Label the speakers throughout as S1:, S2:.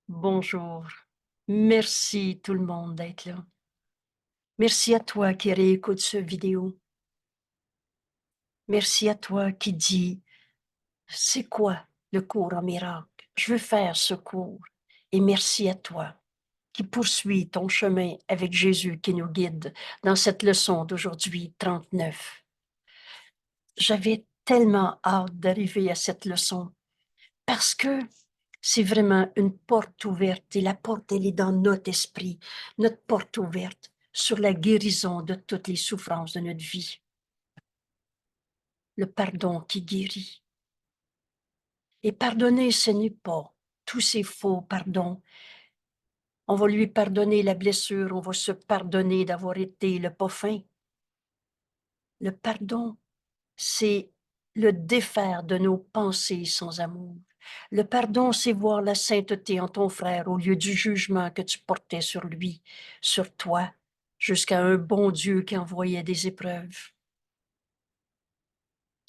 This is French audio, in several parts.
S1: Bonjour. Merci tout le monde d'être là. Merci à toi qui réécoute ce vidéo. Merci à toi qui dit, c'est quoi le cours en miracle? Je veux faire ce cours. Et merci à toi qui poursuis ton chemin avec Jésus qui nous guide dans cette leçon d'aujourd'hui 39. J'avais tellement hâte d'arriver à cette leçon parce que c'est vraiment une porte ouverte et la porte, elle est dans notre esprit, notre porte ouverte sur la guérison de toutes les souffrances de notre vie. Le pardon qui guérit. Et pardonner, ce n'est pas tous ces faux pardons. On va lui pardonner la blessure, on va se pardonner d'avoir été le pas fin. Le pardon, c'est le défaire de nos pensées sans amour. Le pardon, c'est voir la sainteté en ton frère au lieu du jugement que tu portais sur lui, sur toi, jusqu'à un bon Dieu qui envoyait des épreuves.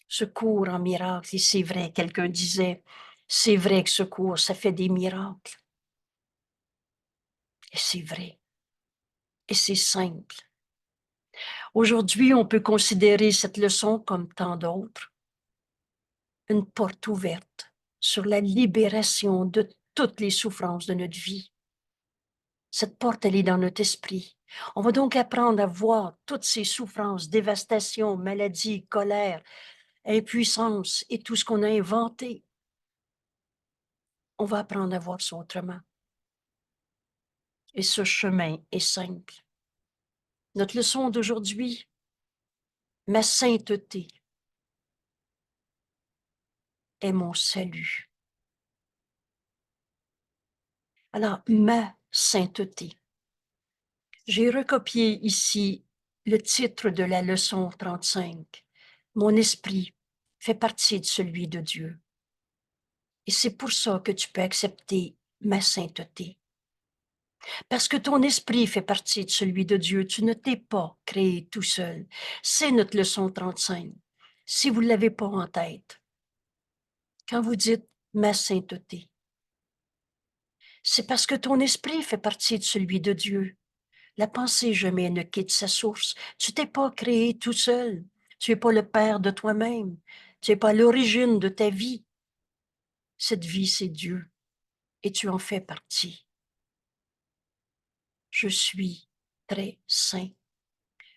S1: Secours en miracle, et c'est vrai, quelqu'un disait, c'est vrai que secours, ça fait des miracles. Et c'est vrai. Et c'est simple. Aujourd'hui, on peut considérer cette leçon comme tant d'autres, une porte ouverte sur la libération de toutes les souffrances de notre vie. Cette porte, elle est dans notre esprit. On va donc apprendre à voir toutes ces souffrances, dévastations, maladies, colère, impuissance et tout ce qu'on a inventé. On va apprendre à voir ça autrement. Et ce chemin est simple. Notre leçon d'aujourd'hui, ma sainteté est mon salut. Alors, ma sainteté. J'ai recopié ici le titre de la leçon 35. Mon esprit fait partie de celui de Dieu. Et c'est pour ça que tu peux accepter ma sainteté. Parce que ton esprit fait partie de celui de Dieu. Tu ne t'es pas créé tout seul. C'est notre leçon 35. Si vous ne l'avez pas en tête, quand vous dites ma sainteté, c'est parce que ton esprit fait partie de celui de Dieu. La pensée jamais ne quitte sa source. Tu t'es pas créé tout seul. Tu es pas le père de toi-même. Tu es pas l'origine de ta vie. Cette vie, c'est Dieu. Et tu en fais partie. Je suis très saint.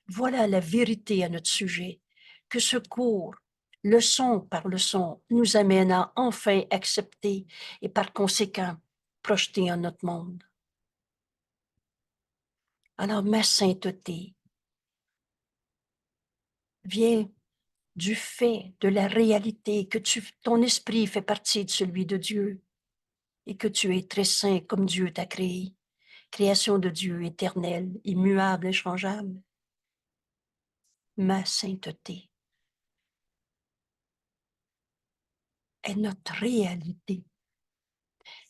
S1: Voilà la vérité à notre sujet, que ce cours, leçon par leçon, nous amène à enfin accepter et par conséquent projeter en notre monde. Alors ma sainteté vient du fait de la réalité que ton esprit fait partie de celui de Dieu et que tu es très saint comme Dieu t'a créé, création de Dieu éternelle, immuable, inchangeable. Ma sainteté est notre réalité.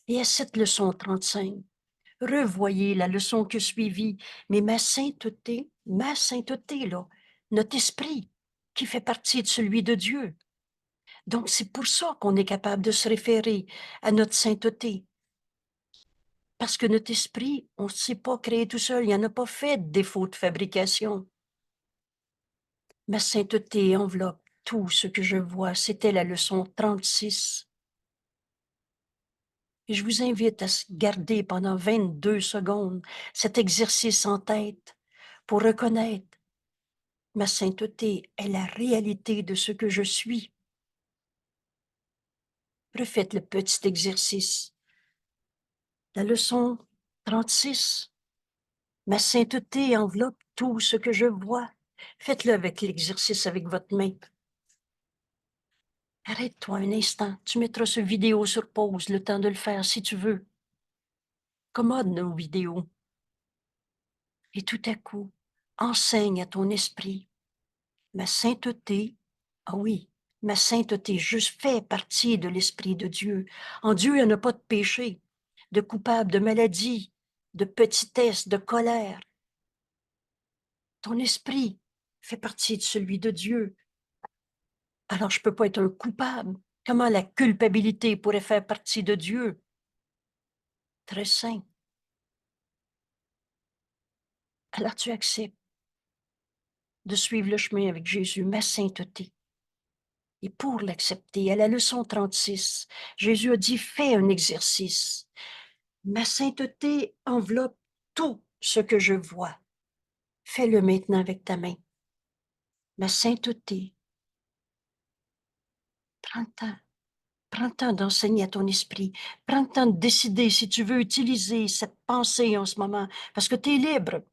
S1: Et à cette leçon 35, revoyez la leçon que suivit, mais ma sainteté, là, notre esprit, qui fait partie de celui de Dieu. Donc, c'est pour ça qu'on est capable de se référer à notre sainteté. Parce que notre esprit, on ne s'est pas créé tout seul, il n'y en a pas fait de défaut de fabrication. Ma sainteté enveloppe tout ce que je vois. C'était la leçon 36. Et je vous invite à garder pendant 22 secondes cet exercice en tête pour reconnaître ma sainteté est la réalité de ce que je suis. Refaites le petit exercice. La leçon 36. Ma sainteté enveloppe tout ce que je vois. Faites-le avec l'exercice avec votre main. Arrête-toi un instant. Tu mettras ce vidéo sur pause, le temps de le faire si tu veux. Commode nos vidéos. Et tout à coup, enseigne à ton esprit. Ma sainteté, ah oui, ma sainteté, je fais partie de l'Esprit de Dieu. En Dieu, il n'y en a pas de péché, de coupable, de maladie, de petitesse, de colère. Ton esprit fait partie de celui de Dieu. Alors, je ne peux pas être un coupable. Comment la culpabilité pourrait faire partie de Dieu? très saint. Alors tu acceptes de suivre le chemin avec Jésus, ma sainteté. Et pour l'accepter, à la leçon 36, Jésus a dit, fais un exercice. Ma sainteté enveloppe tout ce que je vois. Fais-le maintenant avec ta main. Ma sainteté, prends le temps. Prends le temps d'enseigner à ton esprit. Prends le temps de décider si tu veux utiliser cette pensée en ce moment, parce que tu es libre.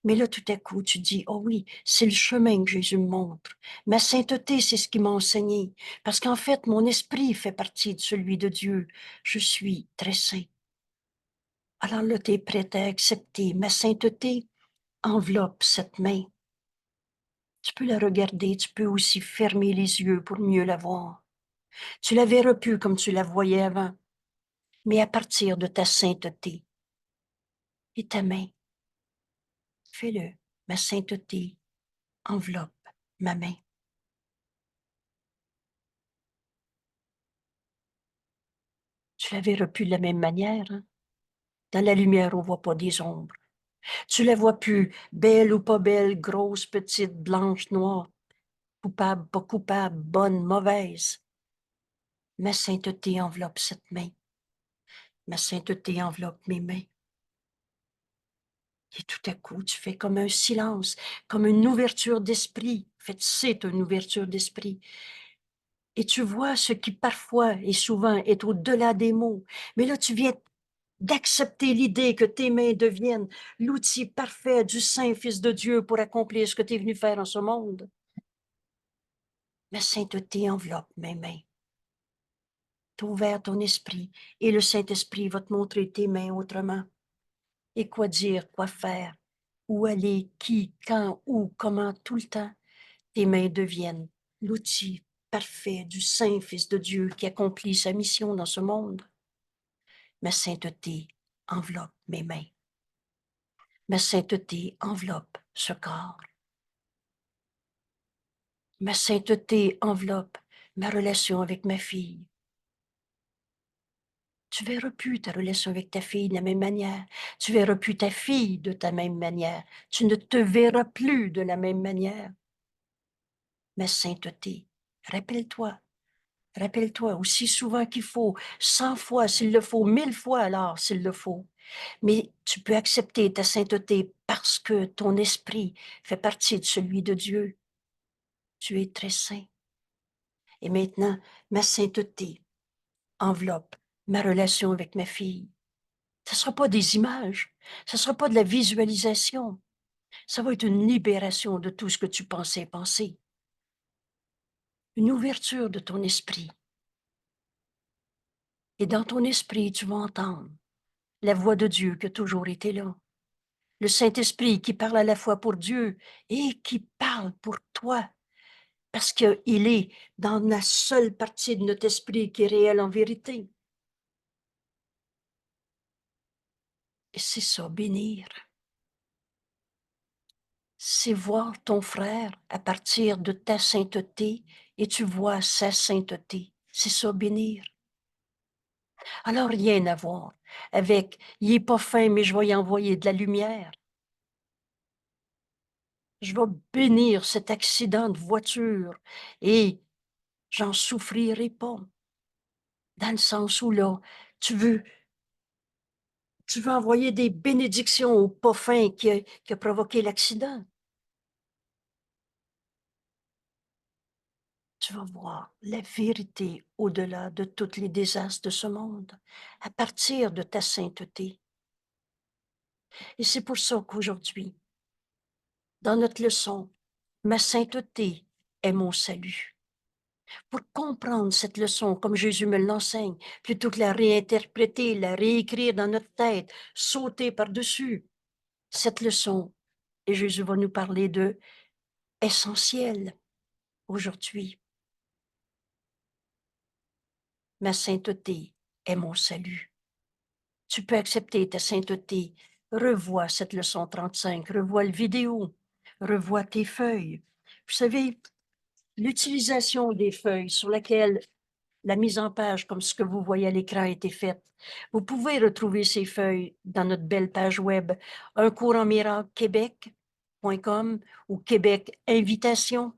S1: Mais là, tout à coup, tu dis, oh oui, c'est le chemin que Jésus me montre. Ma sainteté, c'est ce qu'il m'a enseigné. Parce qu'en fait, mon esprit fait partie de celui de Dieu. Je suis très saint. Alors là, tu es prêt à accepter. Ma sainteté enveloppe cette main. Tu peux la regarder, tu peux aussi fermer les yeux pour mieux la voir. Tu la verras plus comme tu la voyais avant, mais à partir de ta sainteté. Et ta main, fais-le. Ma sainteté enveloppe ma main. Tu la verras plus de la même manière. Hein? Dans la lumière, on voit pas des ombres. Tu la vois plus belle ou pas belle, grosse, petite, blanche, noire, coupable, pas coupable, bonne, mauvaise. Ma sainteté enveloppe cette main. Ma sainteté enveloppe mes mains. Et tout à coup, tu fais comme un silence, comme une ouverture d'esprit. En fait, c'est une ouverture d'esprit. Et tu vois ce qui parfois et souvent est au-delà des mots. Mais là, tu viens d'accepter l'idée que tes mains deviennent l'outil parfait du Saint-Fils de Dieu pour accomplir ce que tu es venu faire en ce monde. La sainteté enveloppe mes mains. Tu as ouvert ton esprit et le Saint-Esprit va te montrer tes mains autrement. Et quoi dire, quoi faire, où aller, qui, quand, où, comment, tout le temps. Tes mains deviennent l'outil parfait du Saint-Fils de Dieu qui accomplit sa mission dans ce monde. Ma sainteté enveloppe mes mains. Ma sainteté enveloppe ce corps. Ma sainteté enveloppe ma relation avec ma fille. Tu verras plus ta relation avec ta fille de la même manière. Tu verras plus ta fille de ta même manière. Tu ne te verras plus de la même manière. Ma sainteté, rappelle-toi, rappelle-toi aussi souvent qu'il faut, 100 fois s'il le faut, 1000 fois alors s'il le faut. Mais tu peux accepter ta sainteté parce que ton esprit fait partie de celui de Dieu. Tu es très saint. Et maintenant, ma sainteté enveloppe ma relation avec ma fille. Ce ne sera pas des images, ce ne sera pas de la visualisation. Ça va être une libération de tout ce que tu pensais penser. Une ouverture de ton esprit. Et dans ton esprit, tu vas entendre la voix de Dieu qui a toujours été là. Le Saint-Esprit qui parle à la fois pour Dieu et qui parle pour toi. Parce qu'il est dans la seule partie de notre esprit qui est réelle en vérité. Et c'est ça, bénir. C'est voir ton frère à partir de ta sainteté et tu vois sa sainteté. C'est ça, bénir. Alors, rien à voir avec « il n'est pas fin, mais je vais y envoyer de la lumière ». Je vais bénir cet accident de voiture et j'en souffrirai pas. Dans le sens où là, tu veux envoyer des bénédictions au pas fin qui a provoqué l'accident. Tu vas voir la vérité au-delà de tous les désastres de ce monde, à partir de ta sainteté. Et c'est pour ça qu'aujourd'hui, dans notre leçon, ma sainteté est mon salut. Pour comprendre cette leçon comme Jésus me l'enseigne, plutôt que la réinterpréter, la réécrire dans notre tête, sauter par-dessus, cette leçon, et Jésus va nous parler de essentiel aujourd'hui. Ma sainteté est mon salut. Tu peux accepter ta sainteté. Revois cette leçon 35, revois le vidéo, revois tes feuilles. Vous savez, l'utilisation des feuilles sur lesquelles la mise en page comme ce que vous voyez à l'écran a été faite. Vous pouvez retrouver ces feuilles dans notre belle page web Un cours en miracle Québec.com ou Québec Invitation.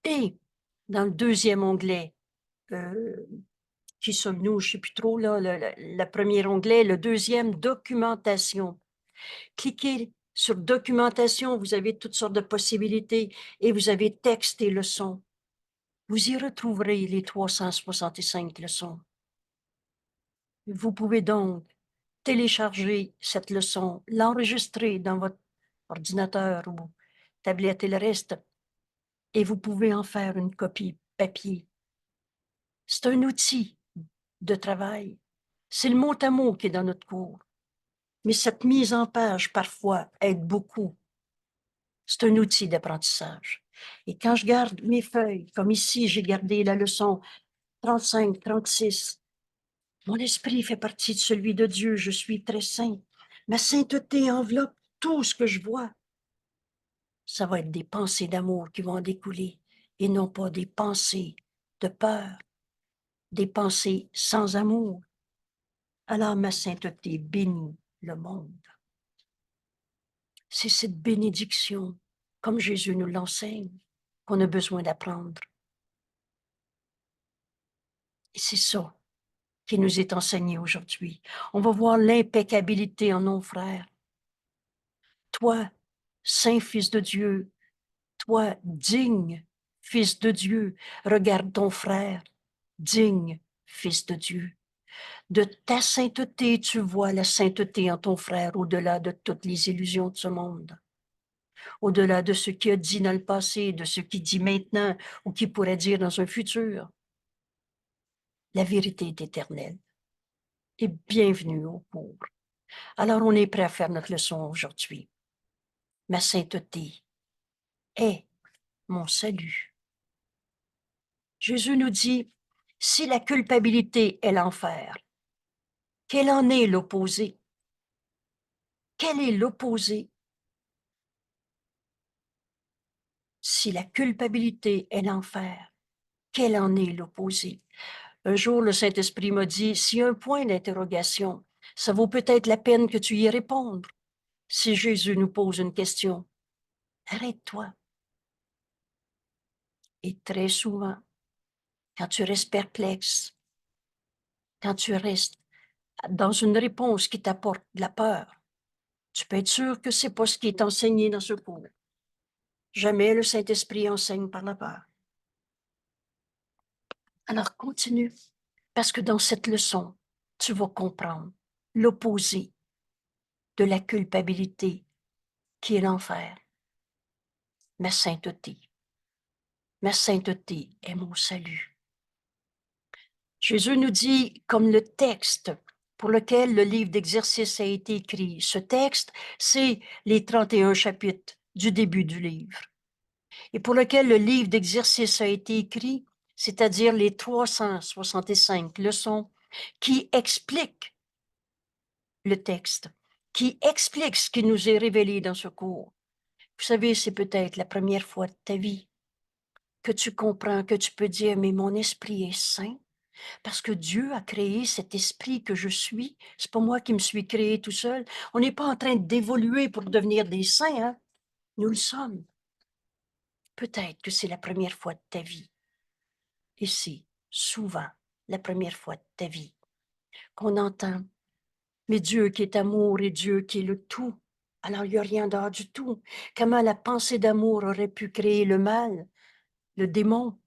S1: Et dans le deuxième onglet, qui sommes-nous, je ne sais plus trop, là, le premier onglet, le deuxième, documentation. Cliquez sur documentation, vous avez toutes sortes de possibilités et vous avez texte et leçons. Vous y retrouverez les 365 leçons. Vous pouvez donc télécharger cette leçon, l'enregistrer dans votre ordinateur ou tablette et le reste, et vous pouvez en faire une copie papier. C'est un outil de travail. C'est le mot à mot qui est dans notre cours. Mais cette mise en page, parfois, aide beaucoup. C'est un outil d'apprentissage. Et quand je garde mes feuilles, comme ici, j'ai gardé la leçon 35, 36, mon esprit fait partie de celui de Dieu. Je suis très saint. Ma sainteté enveloppe tout ce que je vois. Ça va être des pensées d'amour qui vont en découler et non pas des pensées de peur, des pensées sans amour. Alors ma sainteté bénit le monde. C'est cette bénédiction, comme Jésus nous l'enseigne, qu'on a besoin d'apprendre. Et c'est ça qui nous est enseigné aujourd'hui. On va voir l'impeccabilité en nos frères. Toi, saint Fils de Dieu, toi, digne Fils de Dieu, regarde ton frère, digne Fils de Dieu. De ta sainteté, tu vois la sainteté en ton frère au-delà de toutes les illusions de ce monde, au-delà de ce qu'il a dit dans le passé, de ce qu'il dit maintenant ou qu'il pourrait dire dans un futur. La vérité est éternelle. Et bienvenue au cours. Alors, on est prêt à faire notre leçon aujourd'hui. Ma sainteté est mon salut. Jésus nous dit, si la culpabilité est l'enfer, quel en est l'opposé? Quel est l'opposé? Si la culpabilité est l'enfer, quel en est l'opposé? Un jour, le Saint-Esprit m'a dit, s'il y a un point d'interrogation, ça vaut peut-être la peine que tu y répondes. Si Jésus nous pose une question, arrête-toi. Et très souvent, quand tu restes perplexe, quand tu restes dans une réponse qui t'apporte de la peur, tu peux être sûr que c'est pas ce qui est enseigné dans ce cours. Jamais le Saint-Esprit enseigne par la peur. Alors continue, parce que dans cette leçon, tu vas comprendre l'opposé de la culpabilité qui est l'enfer. Ma sainteté. Ma sainteté est mon salut. Jésus nous dit, comme le texte pour lequel le livre d'exercice a été écrit. Ce texte, c'est les 31 chapitres du début du livre. Et pour lequel le livre d'exercice a été écrit, c'est-à-dire les 365 leçons qui expliquent le texte, qui expliquent ce qui nous est révélé dans ce cours. Vous savez, c'est peut-être la première fois de ta vie que tu comprends, que tu peux dire, mais mon esprit est saint, parce que Dieu a créé cet esprit que je suis. C'est pas moi qui me suis créé tout seul. On n'est pas en train d'évoluer pour devenir des saints, hein? Nous le sommes. Peut-être que c'est la première fois de ta vie. Et c'est souvent la première fois de ta vie qu'on entend, mais Dieu qui est amour et Dieu qui est le tout. Alors il n'y a rien dehors du tout. Comment la pensée d'amour aurait pu créer le mal, le démon,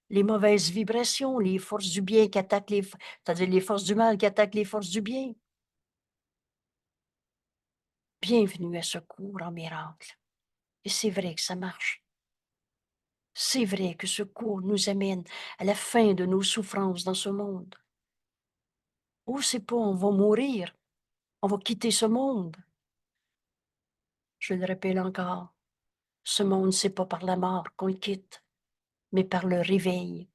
S1: les mauvaises vibrations, les forces du bien qui attaquent c'est-à-dire les forces du mal qui attaquent les forces du bien. Bienvenue à ce cours en miracle. Et c'est vrai que ça marche. C'est vrai que ce cours nous amène à la fin de nos souffrances dans ce monde. Oh, c'est pas, on va mourir, on va quitter ce monde. Je le répète encore, ce monde, c'est pas par la mort qu'on le quitte, mais par le réveil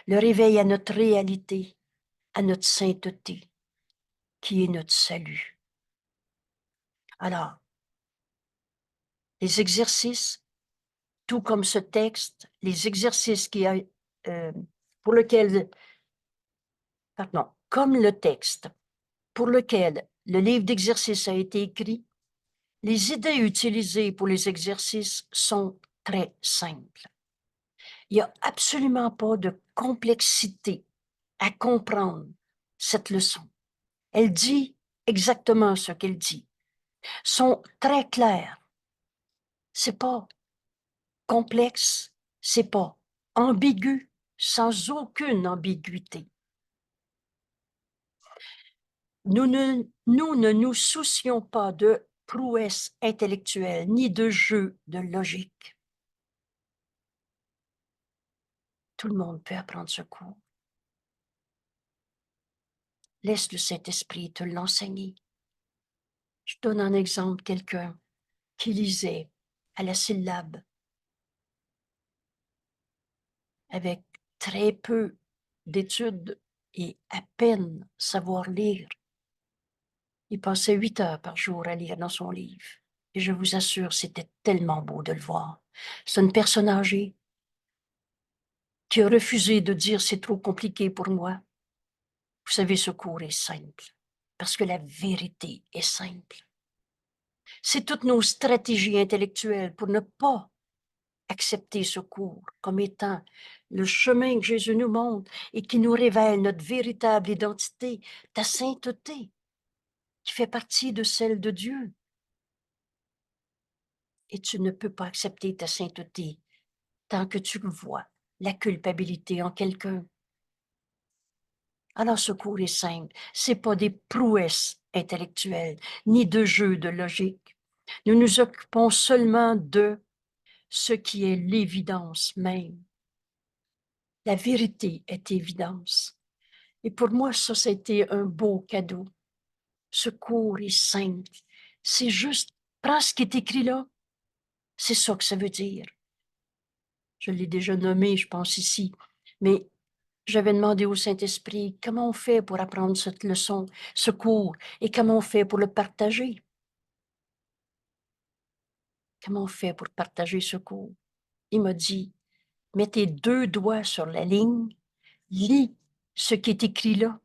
S1: à notre réalité, à notre sainteté, qui est notre salut. Alors, les exercices, tout comme ce texte, les exercices qui a pour lequel, pardon, comme le texte pour lequel le livre d'exercices a été écrit, les idées utilisées pour les exercices sont très simples. Il n'y a absolument pas de complexité à comprendre cette leçon. Elle dit exactement ce qu'elle dit. Sont très claires. C'est pas complexe, c'est pas ambigu, sans aucune ambiguïté. Nous ne nous soucions pas de prouesse intellectuelle ni de jeu de logique. Tout le monde peut apprendre ce cours. Laisse le Saint-Esprit te l'enseigner. Je donne un exemple, quelqu'un qui lisait à la syllabe avec très peu d'études et à peine savoir lire. Il passait 8 heures par jour à lire dans son livre. Et je vous assure, c'était tellement beau de le voir. C'est une personne âgée qui a refusé de dire c'est trop compliqué pour moi. Vous savez, ce cours est simple, parce que la vérité est simple. C'est toutes nos stratégies intellectuelles pour ne pas accepter ce cours comme étant le chemin que Jésus nous montre et qui nous révèle notre véritable identité, ta sainteté, qui fait partie de celle de Dieu. Et tu ne peux pas accepter ta sainteté tant que tu vois la culpabilité en quelqu'un. Alors ce cours est simple, c'est pas des prouesses intellectuelles, ni de jeux de logique. Nous nous occupons seulement de ce qui est l'évidence même. La vérité est évidence. Et pour moi, ça a été un beau cadeau. Ce cours est simple. C'est juste, prends ce qui est écrit là. C'est ça que ça veut dire. Je l'ai déjà nommé, je pense, ici. Mais j'avais demandé au Saint-Esprit comment on fait pour apprendre cette leçon, ce cours, et comment on fait pour le partager. Comment on fait pour partager ce cours? Il m'a dit, mets tes 2 doigts sur la ligne, lis ce qui est écrit là,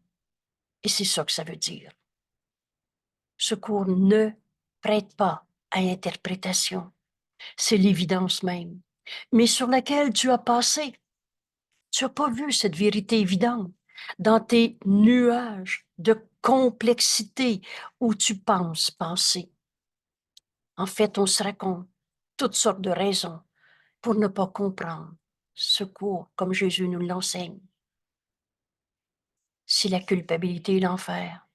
S1: et c'est ça que ça veut dire. Ce cours ne prête pas à interprétation. C'est l'évidence même, mais sur laquelle tu as passé. Tu n'as pas vu cette vérité évidente dans tes nuages de complexité où tu penses penser. En fait, on se raconte toutes sortes de raisons pour ne pas comprendre ce cours comme Jésus nous l'enseigne. Si la culpabilité est l'enfer,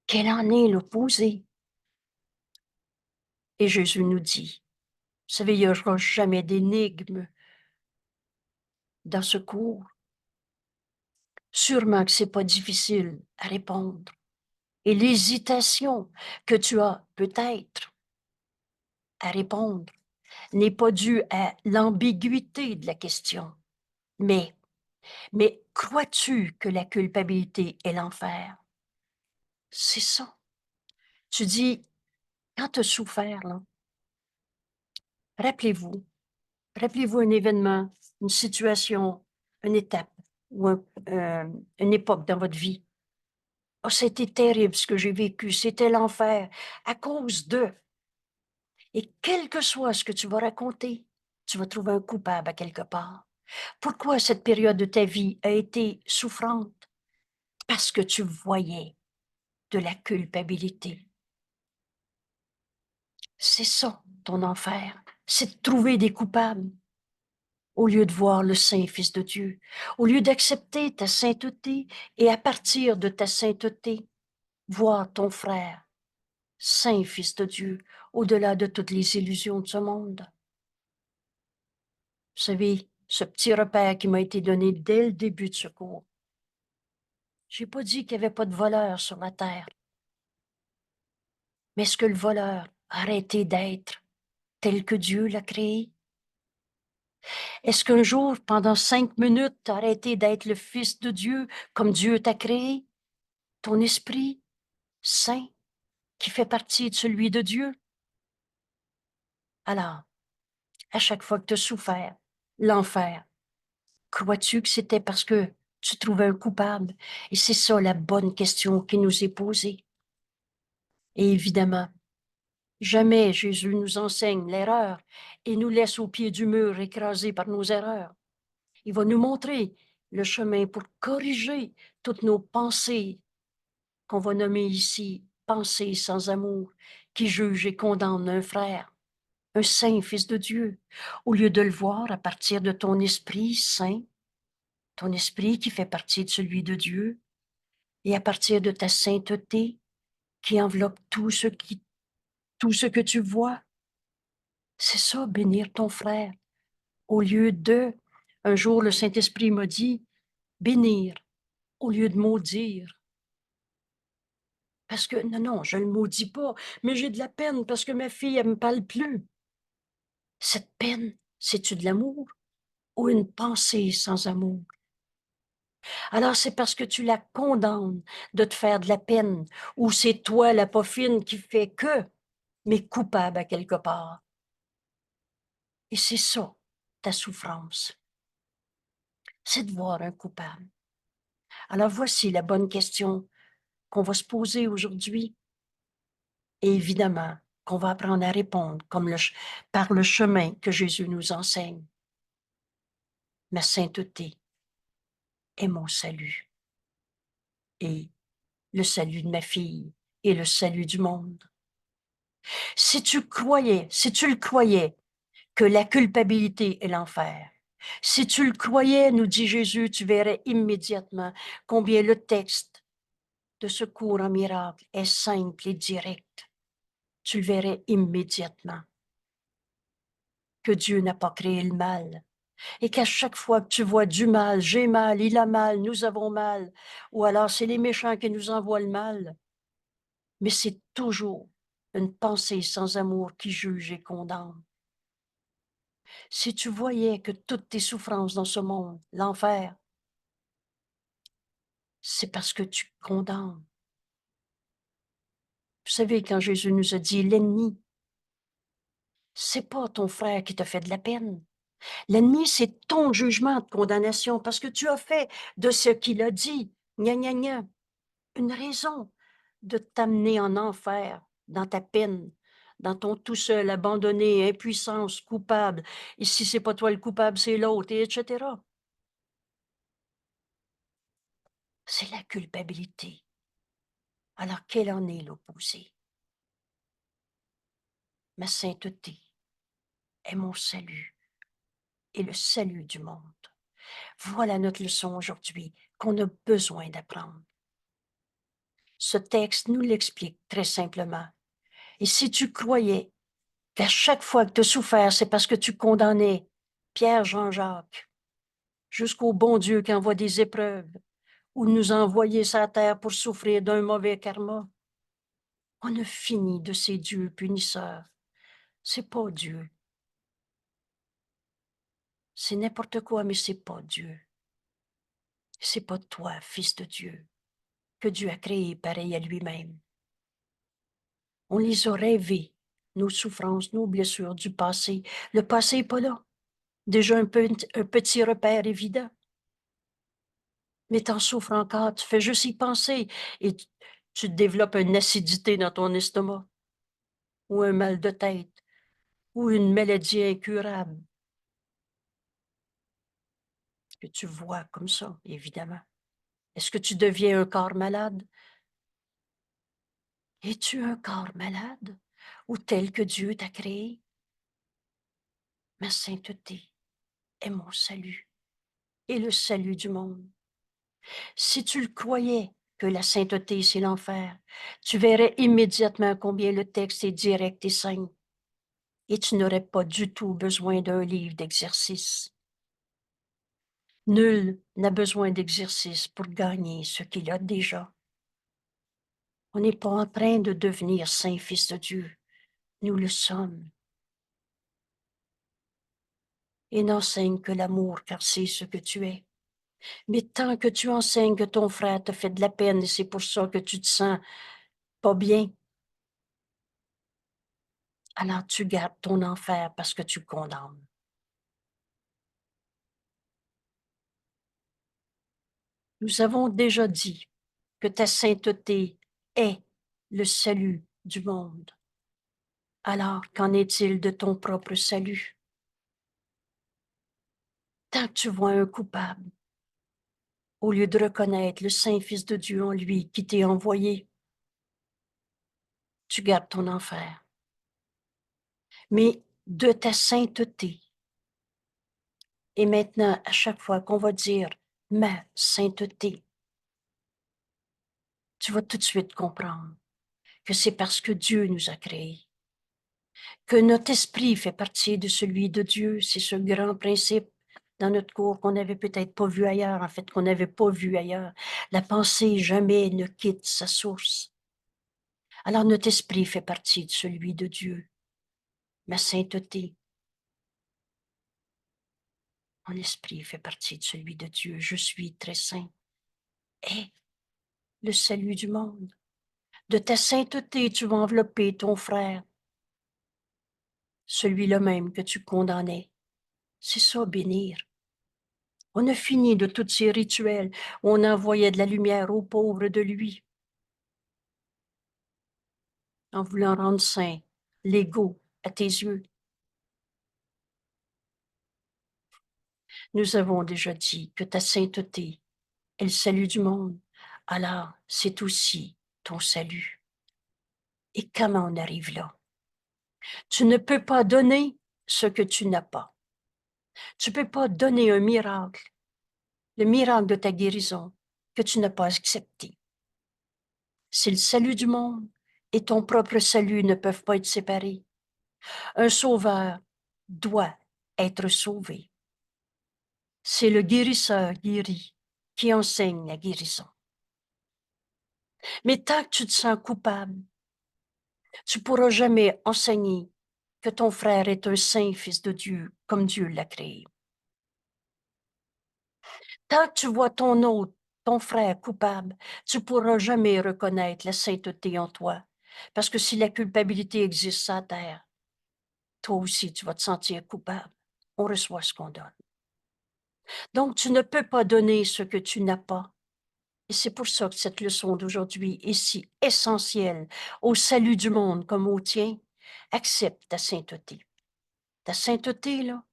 S1: quel en est l'opposé? Et Jésus nous dit, vous savez, il n'y aura jamais d'énigme dans ce cours. Sûrement que c'est pas difficile à répondre. Et l'hésitation que tu as peut-être à répondre n'est pas due à l'ambiguïté de la question. Mais crois-tu que la culpabilité est l'enfer? C'est ça. Tu dis, quand tu as souffert, là, rappelez-vous, rappelez-vous un événement, une situation, une étape ou une époque dans votre vie. Oh, c'était terrible ce que j'ai vécu, c'était l'enfer à cause de. Et quel que soit ce que tu vas raconter, tu vas trouver un coupable à quelque part. Pourquoi cette période de ta vie a été souffrante? Parce que tu voyais de la culpabilité. C'est ça, ton enfer. C'est de trouver des coupables. Au lieu de voir le Saint Fils de Dieu, au lieu d'accepter ta sainteté et à partir de ta sainteté, voir ton frère, Saint Fils de Dieu, au-delà de toutes les illusions de ce monde. Vous savez, ce petit repère qui m'a été donné dès le début de ce cours. J'ai pas dit qu'il n'y avait pas de voleurs sur la terre. Mais est-ce que le voleur a arrêté d'être tel que Dieu l'a créé? Est-ce qu'un jour, pendant 5 minutes, tu as arrêté d'être le Fils de Dieu comme Dieu t'a créé? Ton esprit saint qui fait partie de celui de Dieu? Alors, à chaque fois que tu as souffert, l'enfer, Crois-tu que c'était parce que tu trouvais un coupable? Et c'est ça la bonne question qui nous est posée. Et évidemment, jamais Jésus nous enseigne l'erreur et nous laisse au pied du mur écrasés par nos erreurs. Il va nous montrer le chemin pour corriger toutes nos pensées qu'on va nommer ici pensées sans amour, qui jugent et condamnent un frère, un saint fils de Dieu, au lieu de le voir à partir de ton esprit saint, ton esprit qui fait partie de celui de Dieu, et à partir de ta sainteté qui enveloppe tout ce que tu vois. C'est ça, bénir ton frère. Au lieu de, un jour le Saint-Esprit m'a dit, bénir au lieu de maudire. Parce que, non, non, je ne le maudis pas, mais j'ai de la peine parce que ma fille, elle me parle plus. Cette peine, c'est-tu de l'amour ou une pensée sans amour? Alors c'est parce que tu la condamnes de te faire de la peine, ou c'est toi la poffine qui fait que, mais coupable à quelque part. Et c'est ça, ta souffrance, c'est de voir un coupable. Alors voici la bonne question qu'on va se poser aujourd'hui, et évidemment qu'on va apprendre à répondre comme par le chemin que Jésus nous enseigne. Ma sainteté est mon salut, et le salut de ma fille, et le salut du monde. Si tu le croyais, que la culpabilité est l'enfer, si tu le croyais, nous dit Jésus, tu verrais immédiatement combien le texte de secours en miracle est simple et direct. Tu le verrais immédiatement que Dieu n'a pas créé le mal et qu'à chaque fois que tu vois du mal, j'ai mal, il a mal, nous avons mal, ou alors c'est les méchants qui nous envoient le mal, mais c'est toujours une pensée sans amour qui juge et condamne. Si tu voyais que toutes tes souffrances dans ce monde, l'enfer, c'est parce que tu condamnes. Vous savez, quand Jésus nous a dit l'ennemi, c'est pas ton frère qui te fait de la peine. L'ennemi, c'est ton jugement de condamnation parce que tu as fait de ce qu'il a dit, gna gna gna, une raison de t'amener en enfer, dans ta peine, dans ton tout seul, abandonné, impuissance, coupable. Et si c'est pas toi le coupable, c'est l'autre, et etc. C'est la culpabilité. Alors, quel en est l'opposé? Ma sainteté est mon salut et le salut du monde. Voilà notre leçon aujourd'hui qu'on a besoin d'apprendre. Ce texte nous l'explique très simplement. Et si tu croyais qu'à chaque fois que tu as souffert, c'est parce que tu condamnais Pierre, Jean-Jacques, jusqu'au bon Dieu qui envoie des épreuves ou nous a envoyés sur la terre pour souffrir d'un mauvais karma, on a fini de ces dieux punisseurs. C'est pas Dieu. C'est n'importe quoi, mais c'est pas Dieu. C'est pas toi, fils de Dieu, que Dieu a créé pareil à lui-même. On les a rêvés, nos souffrances, nos blessures du passé. Le passé n'est pas là. Déjà un petit repère évident. Mais t'en souffres encore, tu fais juste y penser et tu développes une acidité dans ton estomac ou un mal de tête ou une maladie incurable que tu vois comme ça, évidemment. Est-ce que tu deviens un corps malade? Es-tu un corps malade ou tel que Dieu t'a créé? Ma sainteté est mon salut et le salut du monde. Si tu le croyais que la sainteté, c'est l'enfer, tu verrais immédiatement combien le texte est direct et simple. Et tu n'aurais pas du tout besoin d'un livre d'exercice. Nul n'a besoin d'exercice pour gagner ce qu'il a déjà. On n'est pas en train de devenir saint fils de Dieu. Nous le sommes. Et n'enseigne que l'amour, car c'est ce que tu es. Mais tant que tu enseignes que ton frère te fait de la peine et c'est pour ça que tu te sens pas bien, alors tu gardes ton enfer parce que tu condamnes. Nous avons déjà dit que ta sainteté est le salut du monde. Alors, qu'en est-il de ton propre salut? Tant que tu vois un coupable, au lieu de reconnaître le Saint Fils de Dieu en lui qui t'est envoyé, tu gardes ton enfer. Mais de ta sainteté, et maintenant, à chaque fois qu'on va dire ma sainteté, tu vas tout de suite comprendre que c'est parce que Dieu nous a créés, que notre esprit fait partie de celui de Dieu. C'est ce grand principe dans notre cours qu'on n'avait peut-être pas vu ailleurs, en fait, qu'on n'avait pas vu ailleurs. La pensée jamais ne quitte sa source. Alors notre esprit fait partie de celui de Dieu. Ma sainteté, mon esprit fait partie de celui de Dieu. Je suis très saint. Et le salut du monde. De ta sainteté, tu vas envelopper ton frère, celui-là même que tu condamnais. C'est ça, bénir. On a fini de tous ces rituels où on envoyait de la lumière aux pauvres de lui, en voulant rendre saint, l'égaux à tes yeux. Nous avons déjà dit que ta sainteté est le salut du monde. Alors, c'est aussi ton salut. Et comment on arrive là? Tu ne peux pas donner ce que tu n'as pas. Tu ne peux pas donner un miracle, le miracle de ta guérison, que tu n'as pas accepté. C'est le salut du monde et ton propre salut ne peuvent pas être séparés. Un sauveur doit être sauvé. C'est le guérisseur guéri qui enseigne la guérison. Mais tant que tu te sens coupable, tu ne pourras jamais enseigner que ton frère est un saint fils de Dieu, comme Dieu l'a créé. Tant que tu vois ton autre, ton frère coupable, tu ne pourras jamais reconnaître la sainteté en toi. Parce que si la culpabilité existe sur la terre, toi aussi, tu vas te sentir coupable. On reçoit ce qu'on donne. Donc, tu ne peux pas donner ce que tu n'as pas. Et c'est pour ça que cette leçon d'aujourd'hui est si essentielle au salut du monde comme au tien. Accepte ta sainteté. Ta sainteté, là,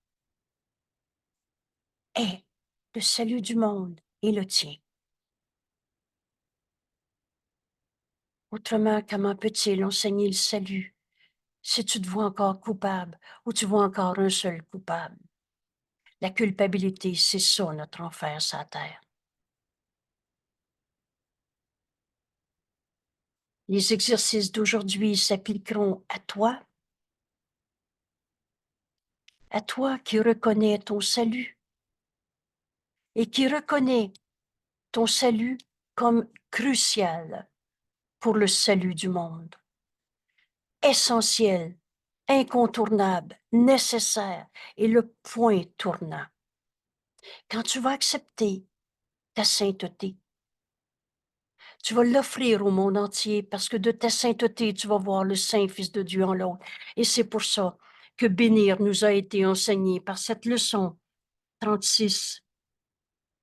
S1: est le salut du monde et le tien. Autrement, comment peut-il enseigner le salut si tu te vois encore coupable ou tu vois encore un seul coupable? La culpabilité, c'est ça notre enfer sur la terre. Les exercices d'aujourd'hui s'appliqueront à toi qui reconnais ton salut et qui reconnais ton salut comme crucial pour le salut du monde. Essentiel, incontournable, nécessaire et le point tournant. Quand tu vas accepter ta sainteté, tu vas l'offrir au monde entier parce que de ta sainteté, tu vas voir le Saint Fils de Dieu en l'autre. Et c'est pour ça que bénir nous a été enseigné par cette leçon 36.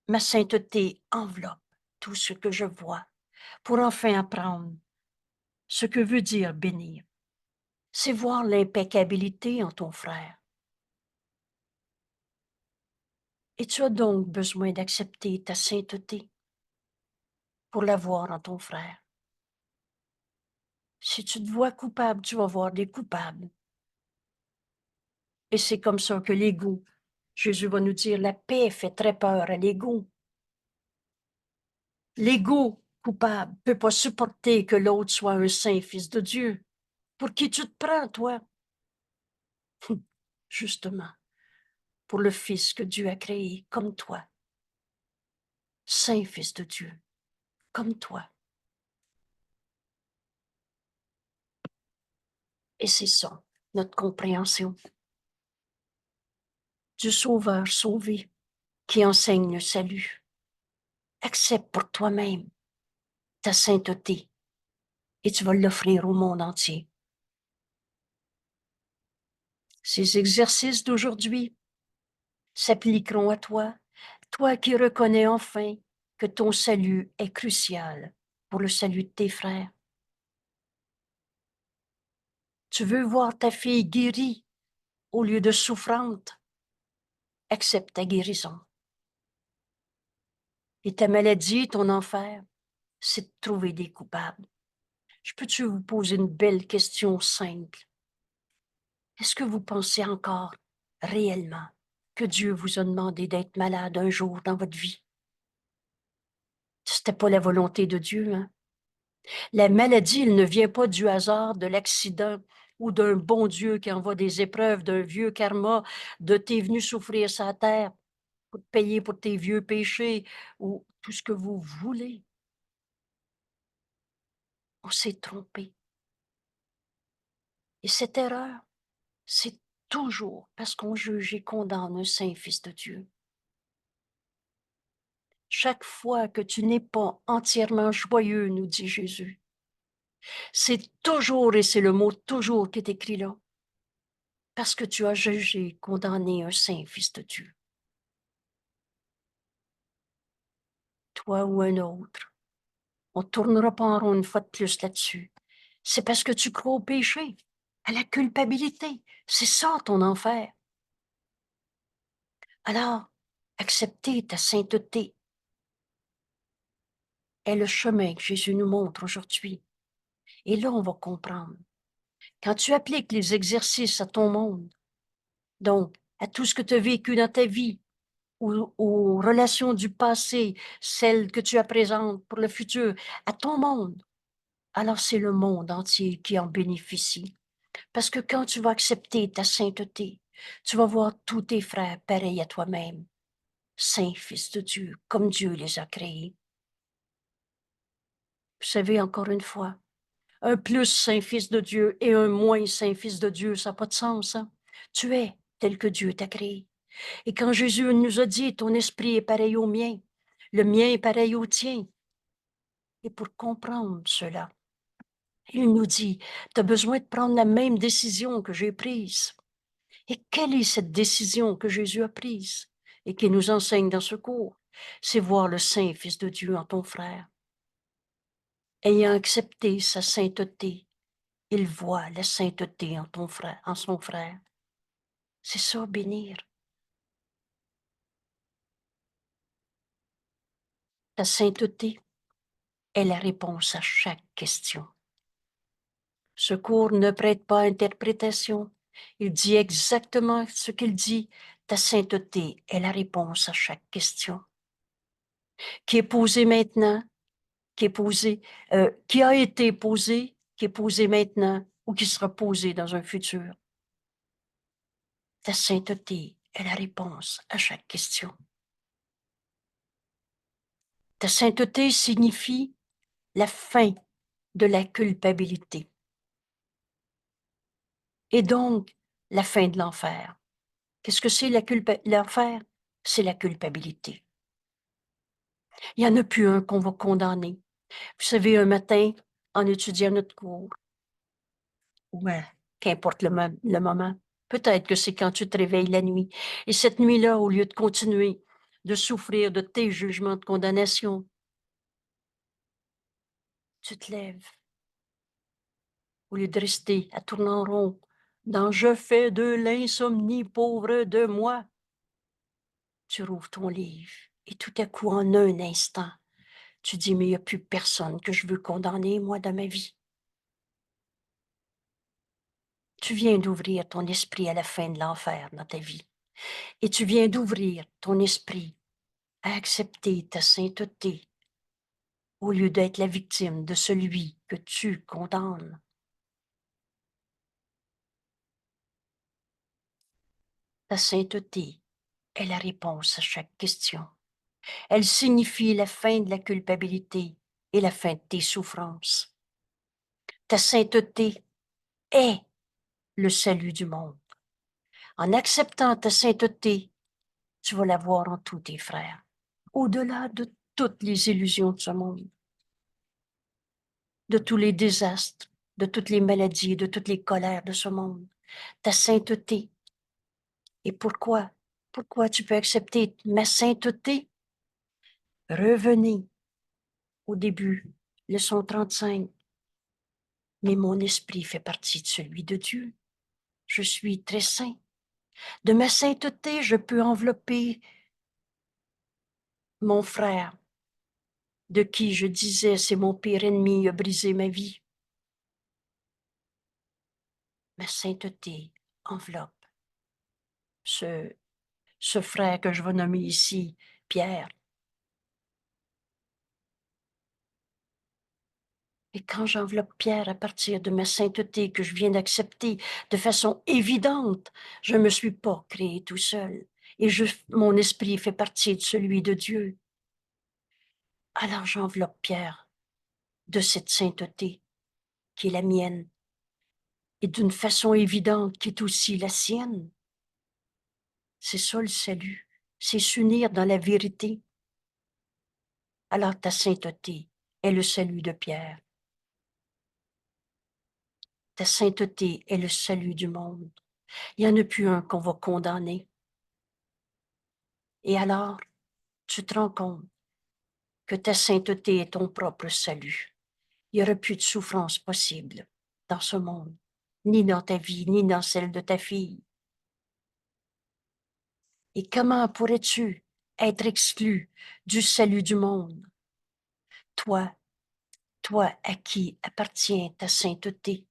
S1: Ma sainteté enveloppe tout ce que je vois pour enfin apprendre ce que veut dire bénir. C'est voir l'impeccabilité en ton frère. Et tu as donc besoin d'accepter ta sainteté pour la voir en ton frère. Si tu te vois coupable, tu vas voir des coupables. Et c'est comme ça que l'ego, Jésus va nous dire, la paix fait très peur à l'ego. L'ego coupable ne peut pas supporter que l'autre soit un saint fils de Dieu. Pour qui tu te prends, toi? Justement, pour le Fils que Dieu a créé comme toi, saint fils de Dieu, comme toi. Et c'est ça, notre compréhension du Sauveur sauvé qui enseigne le salut. Accepte pour toi-même ta sainteté et tu vas l'offrir au monde entier. Ces exercices d'aujourd'hui s'appliqueront à toi, toi qui reconnais enfin que ton salut est crucial pour le salut de tes frères. Tu veux voir ta fille guérie au lieu de souffrante. Accepte ta guérison. Et ta maladie, ton enfer, c'est de trouver des coupables. Je peux-tu vous poser une belle question simple? Est-ce que vous pensez encore réellement que Dieu vous a demandé d'être malade un jour dans votre vie? C'était pas la volonté de Dieu, hein? La maladie, elle ne vient pas du hasard, de l'accident ou d'un bon Dieu qui envoie des épreuves, d'un vieux karma, de t'es venu souffrir sa terre pour te payer pour tes vieux péchés ou tout ce que vous voulez. On s'est trompé. Et cette erreur, c'est toujours parce qu'on juge et condamne un saint fils de Dieu. Chaque fois que tu n'es pas entièrement joyeux, nous dit Jésus, c'est toujours, et c'est le mot toujours qui est écrit là, parce que tu as jugé, condamné un saint fils de Dieu. Toi ou un autre. On ne tournera pas en rond une fois de plus là-dessus. C'est parce que tu crois au péché, à la culpabilité. C'est ça ton enfer. Alors, accepter ta sainteté est le chemin que Jésus nous montre aujourd'hui. Et là, on va comprendre. Quand tu appliques les exercices à ton monde, donc à tout ce que tu as vécu dans ta vie, ou aux relations du passé, celles que tu as présentes pour le futur, à ton monde, alors c'est le monde entier qui en bénéficie. Parce que quand tu vas accepter ta sainteté, tu vas voir tous tes frères pareils à toi-même, saints fils de Dieu, comme Dieu les a créés. Vous savez, encore une fois, un plus saint fils de Dieu et un moins saint fils de Dieu, ça n'a pas de sens. Hein? Tu es tel que Dieu t'a créé. Et quand Jésus nous a dit, ton esprit est pareil au mien, le mien est pareil au tien. Et pour comprendre cela, il nous dit, tu as besoin de prendre la même décision que j'ai prise. Et quelle est cette décision que Jésus a prise et qui nous enseigne dans ce cours? C'est voir le Saint Fils de Dieu en ton frère. Ayant accepté sa sainteté, il voit la sainteté en ton frère, en son frère. C'est ça, bénir. Ta sainteté est la réponse à chaque question. Ce cours ne prête pas à interprétation. Il dit exactement ce qu'il dit. Ta sainteté est la réponse à chaque question qui est posée maintenant, qui est posée, qui a été posée, qui est posée maintenant ou qui sera posée dans un futur. Ta sainteté est la réponse à chaque question. Ta sainteté signifie la fin de la culpabilité et donc la fin de l'enfer. Qu'est-ce que c'est l'enfer? C'est la culpabilité. Il n'y en a plus un qu'on va condamner. Vous savez, un matin, en étudiant notre cours, ouais, qu'importe le moment, peut-être que c'est quand tu te réveilles la nuit. Et cette nuit-là, au lieu de continuer de souffrir de tes jugements de condamnation, tu te lèves. Au lieu de rester à tourner en rond, dans je fais de l'insomnie, pauvre de moi, tu rouvres ton livre et tout à coup, en un instant, tu dis, mais il n'y a plus personne que je veux condamner, moi, dans ma vie. Tu viens d'ouvrir ton esprit à la fin de l'enfer dans ta vie. Et tu viens d'ouvrir ton esprit à accepter ta sainteté au lieu d'être la victime de celui que tu condamnes. Ta sainteté est la réponse à chaque question. Elle signifie la fin de la culpabilité et la fin de tes souffrances. Ta sainteté est le salut du monde. En acceptant ta sainteté, tu vas la voir en tous tes frères, au-delà de toutes les illusions de ce monde, de tous les désastres, de toutes les maladies, de toutes les colères de ce monde. Ta sainteté. Et pourquoi? Pourquoi tu peux accepter ma sainteté? Revenez au début, leçon 35. Mais mon esprit fait partie de celui de Dieu. Je suis très saint. De ma sainteté, je peux envelopper mon frère, de qui je disais c'est mon pire ennemi, a brisé ma vie. Ma sainteté enveloppe ce frère que je vais nommer ici Pierre. Et quand j'enveloppe Pierre à partir de ma sainteté que je viens d'accepter de façon évidente, je ne me suis pas créé tout seul. Et mon esprit fait partie de celui de Dieu. Alors j'enveloppe Pierre de cette sainteté qui est la mienne et d'une façon évidente qui est aussi la sienne. C'est ça le salut, c'est s'unir dans la vérité. Alors ta sainteté est le salut de Pierre. Ta sainteté est le salut du monde. Il n'y en a plus un qu'on va condamner. Et alors, tu te rends compte que ta sainteté est ton propre salut. Il n'y aura plus de souffrance possible dans ce monde, ni dans ta vie, ni dans celle de ta fille. Et comment pourrais-tu être exclu du salut du monde? Toi, toi à qui appartient ta sainteté?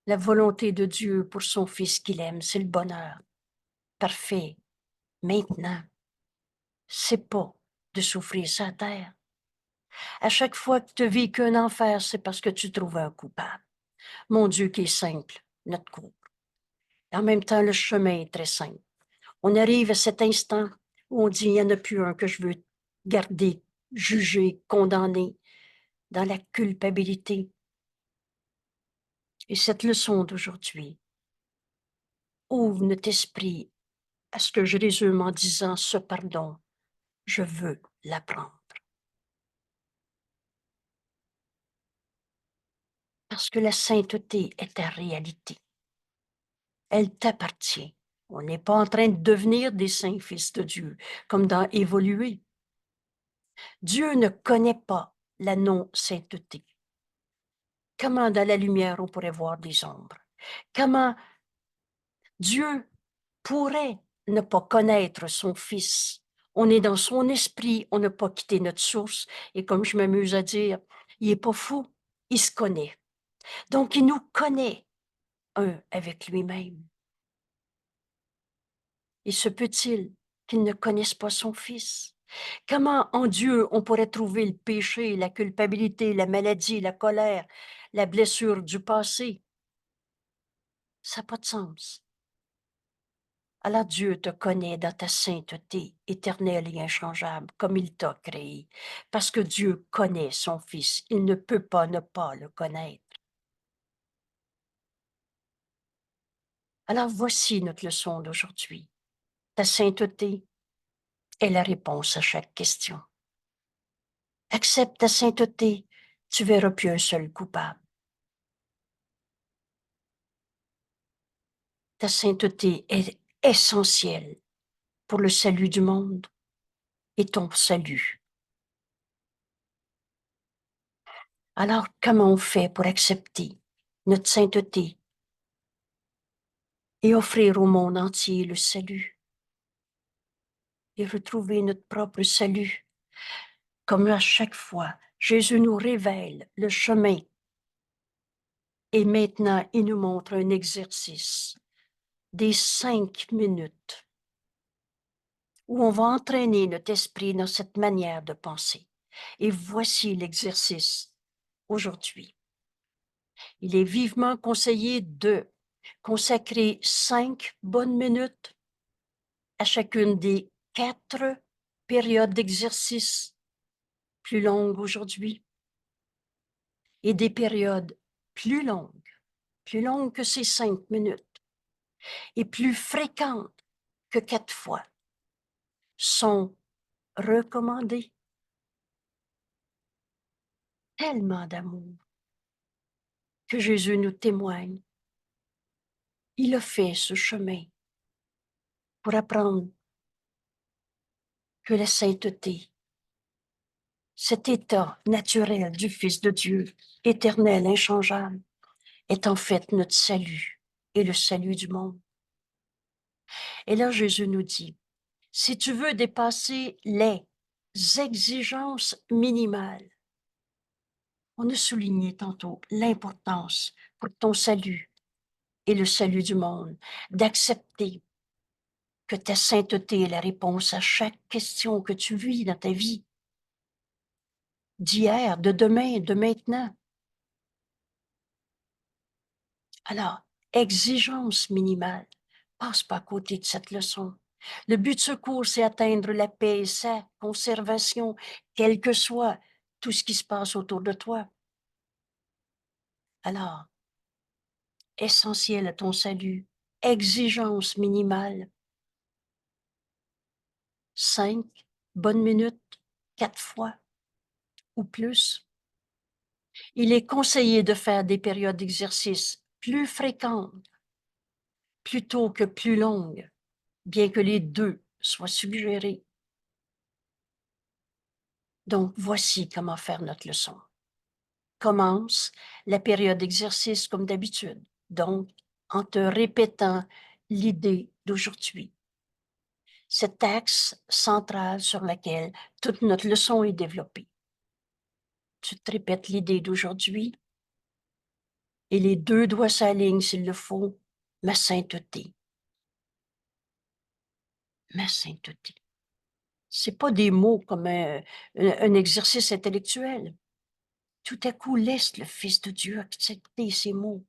S1: La volonté de Dieu pour son Fils qu'il aime, c'est le bonheur. Parfait. Maintenant, c'est pas de souffrir sa terre. À chaque fois que tu as vécu un enfer, c'est parce que tu trouvais un coupable. Mon Dieu qui est simple, notre cours. En même temps, le chemin est très simple. On arrive à cet instant où on dit, il n'y en a plus un que je veux garder, juger, condamner dans la culpabilité. Et cette leçon d'aujourd'hui ouvre notre esprit à ce que je résume en disant ce pardon, je veux l'apprendre. Parce que la sainteté est ta réalité. Elle t'appartient. On n'est pas en train de devenir des saints fils de Dieu, comme dans évoluer. Dieu ne connaît pas la non-sainteté. Comment dans la lumière on pourrait voir des ombres? Comment Dieu pourrait ne pas connaître son Fils? On est dans son esprit, on n'a pas quitté notre source. Et comme je m'amuse à dire, il n'est pas fou, il se connaît. Donc, il nous connaît un avec lui-même. Et se peut-il qu'il ne connaisse pas son Fils? Comment en Dieu on pourrait trouver le péché, la culpabilité, la maladie, la colère, la blessure du passé? Ça n'a pas de sens. Alors Dieu te connaît dans ta sainteté éternelle et inchangeable, comme il t'a créé, parce que Dieu connaît son Fils. Il ne peut pas ne pas le connaître. Alors voici notre leçon d'aujourd'hui. Ta sainteté est la réponse à chaque question. Accepte ta sainteté, tu verras plus un seul coupable. Ta sainteté est essentielle pour le salut du monde et ton salut. Alors, comment on fait pour accepter notre sainteté et offrir au monde entier le salut et retrouver notre propre salut? Comme à chaque fois, Jésus nous révèle le chemin et maintenant il nous montre un exercice des 5 minutes où on va entraîner notre esprit dans cette manière de penser. Et voici l'exercice aujourd'hui. Il est vivement conseillé de consacrer 5 bonnes minutes à chacune des 4 périodes d'exercice plus longues aujourd'hui et des périodes plus longues que ces 5 minutes et plus fréquentes que 4 fois sont recommandées. Tellement d'amour que Jésus nous témoigne. Il a fait ce chemin pour apprendre que la sainteté, cet état naturel du Fils de Dieu, éternel, inchangeable, est en fait notre salut et le salut du monde. Et là, Jésus nous dit, si tu veux dépasser les exigences minimales, on a souligné tantôt l'importance pour ton salut et le salut du monde, d'accepter que ta sainteté est la réponse à chaque question que tu vis dans ta vie, d'hier, de demain, de maintenant. Alors, exigence minimale, passe pas à côté de cette leçon. Le but de ce cours, c'est atteindre la paix et sa conservation, quel que soit tout ce qui se passe autour de toi. Alors, essentiel à ton salut, exigence minimale, 5 bonnes minutes, 4 fois ou plus. Il est conseillé de faire des périodes d'exercice plus fréquentes plutôt que plus longues, bien que les deux soient suggérés. Donc, voici comment faire notre leçon. Commence la période d'exercice comme d'habitude, donc en te répétant l'idée d'aujourd'hui. Cet axe central sur lequel toute notre leçon est développée. Tu te répètes l'idée d'aujourd'hui et les deux doigts s'alignent s'il le faut, ma sainteté. Ma sainteté. C'est pas des mots comme un exercice intellectuel. Tout à coup, laisse le Fils de Dieu accepter ces mots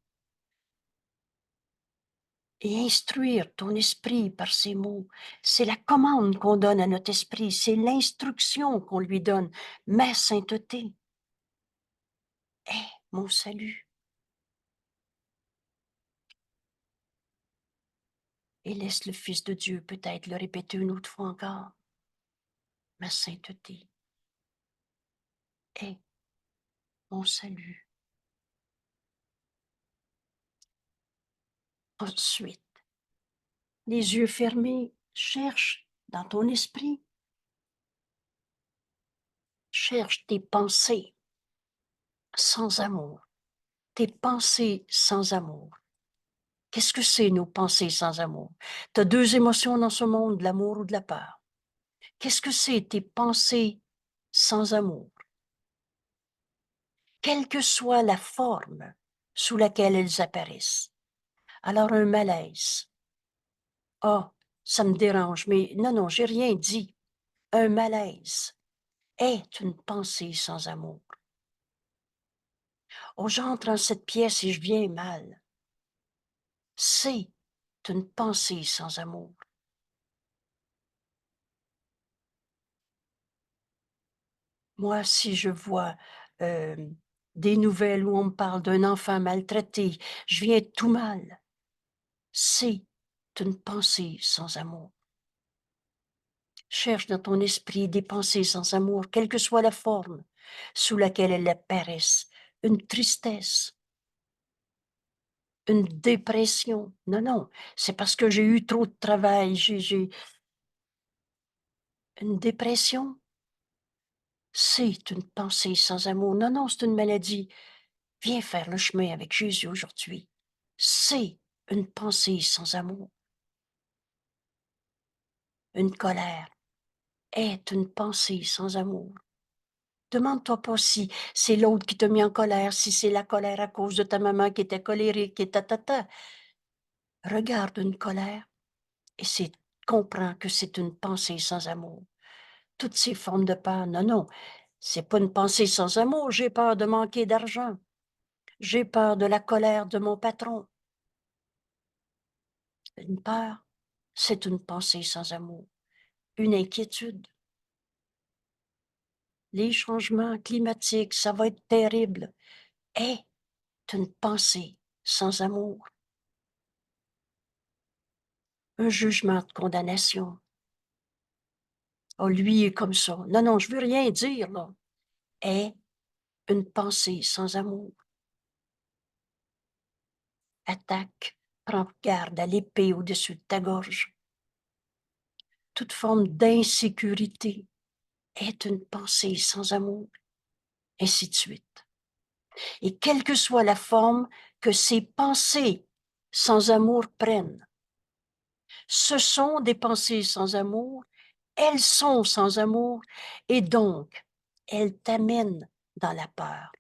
S1: et instruire ton esprit par ces mots. C'est la commande qu'on donne à notre esprit, c'est l'instruction qu'on lui donne. Ma sainteté est mon salut. Et laisse le Fils de Dieu peut-être le répéter une autre fois encore. Ma sainteté est mon salut. Ensuite, les yeux fermés, cherche dans ton esprit, cherche tes pensées sans amour, tes pensées sans amour. Qu'est-ce que c'est nos pensées sans amour? Tu as deux émotions dans ce monde, l'amour ou de la peur. Qu'est-ce que c'est tes pensées sans amour? Quelle que soit la forme sous laquelle elles apparaissent. Alors un malaise. Ah, ça me dérange, mais non, non, j'ai rien dit. Un malaise est une pensée sans amour. Oh, j'entre dans cette pièce et je viens mal. C'est une pensée sans amour. Moi, si je vois des nouvelles où on me parle d'un enfant maltraité, je viens tout mal. C'est une pensée sans amour. Cherche dans ton esprit des pensées sans amour, quelle que soit la forme sous laquelle elles apparaissent. Une tristesse, une dépression. Non, non, c'est parce que j'ai eu trop de travail. J'ai une dépression. C'est une pensée sans amour. Non, non, c'est une maladie. Viens faire le chemin avec Jésus aujourd'hui. C'est une pensée sans amour. Une colère est une pensée sans amour. Demande-toi pas si c'est l'autre qui t'a mis en colère, si c'est la colère à cause de ta maman qui était colérique et ta. Regarde une colère et comprends que c'est une pensée sans amour. Toutes ces formes de peur, non, non, c'est pas une pensée sans amour. J'ai peur de manquer d'argent. J'ai peur de la colère de mon patron. Une peur, c'est une pensée sans amour. Une inquiétude. Les changements climatiques, ça va être terrible. Est une pensée sans amour. Un jugement de condamnation. Oh, lui est comme ça. Non, non, je veux rien dire, là. Est une pensée sans amour. Attaque, prends garde à l'épée au-dessus de ta gorge. toute forme d'insécurité est une pensée sans amour, ainsi de suite. Et quelle que soit la forme que ces pensées sans amour prennent, ce sont des pensées sans amour, elles sont sans amour, et donc, elles t'amènent dans la peur.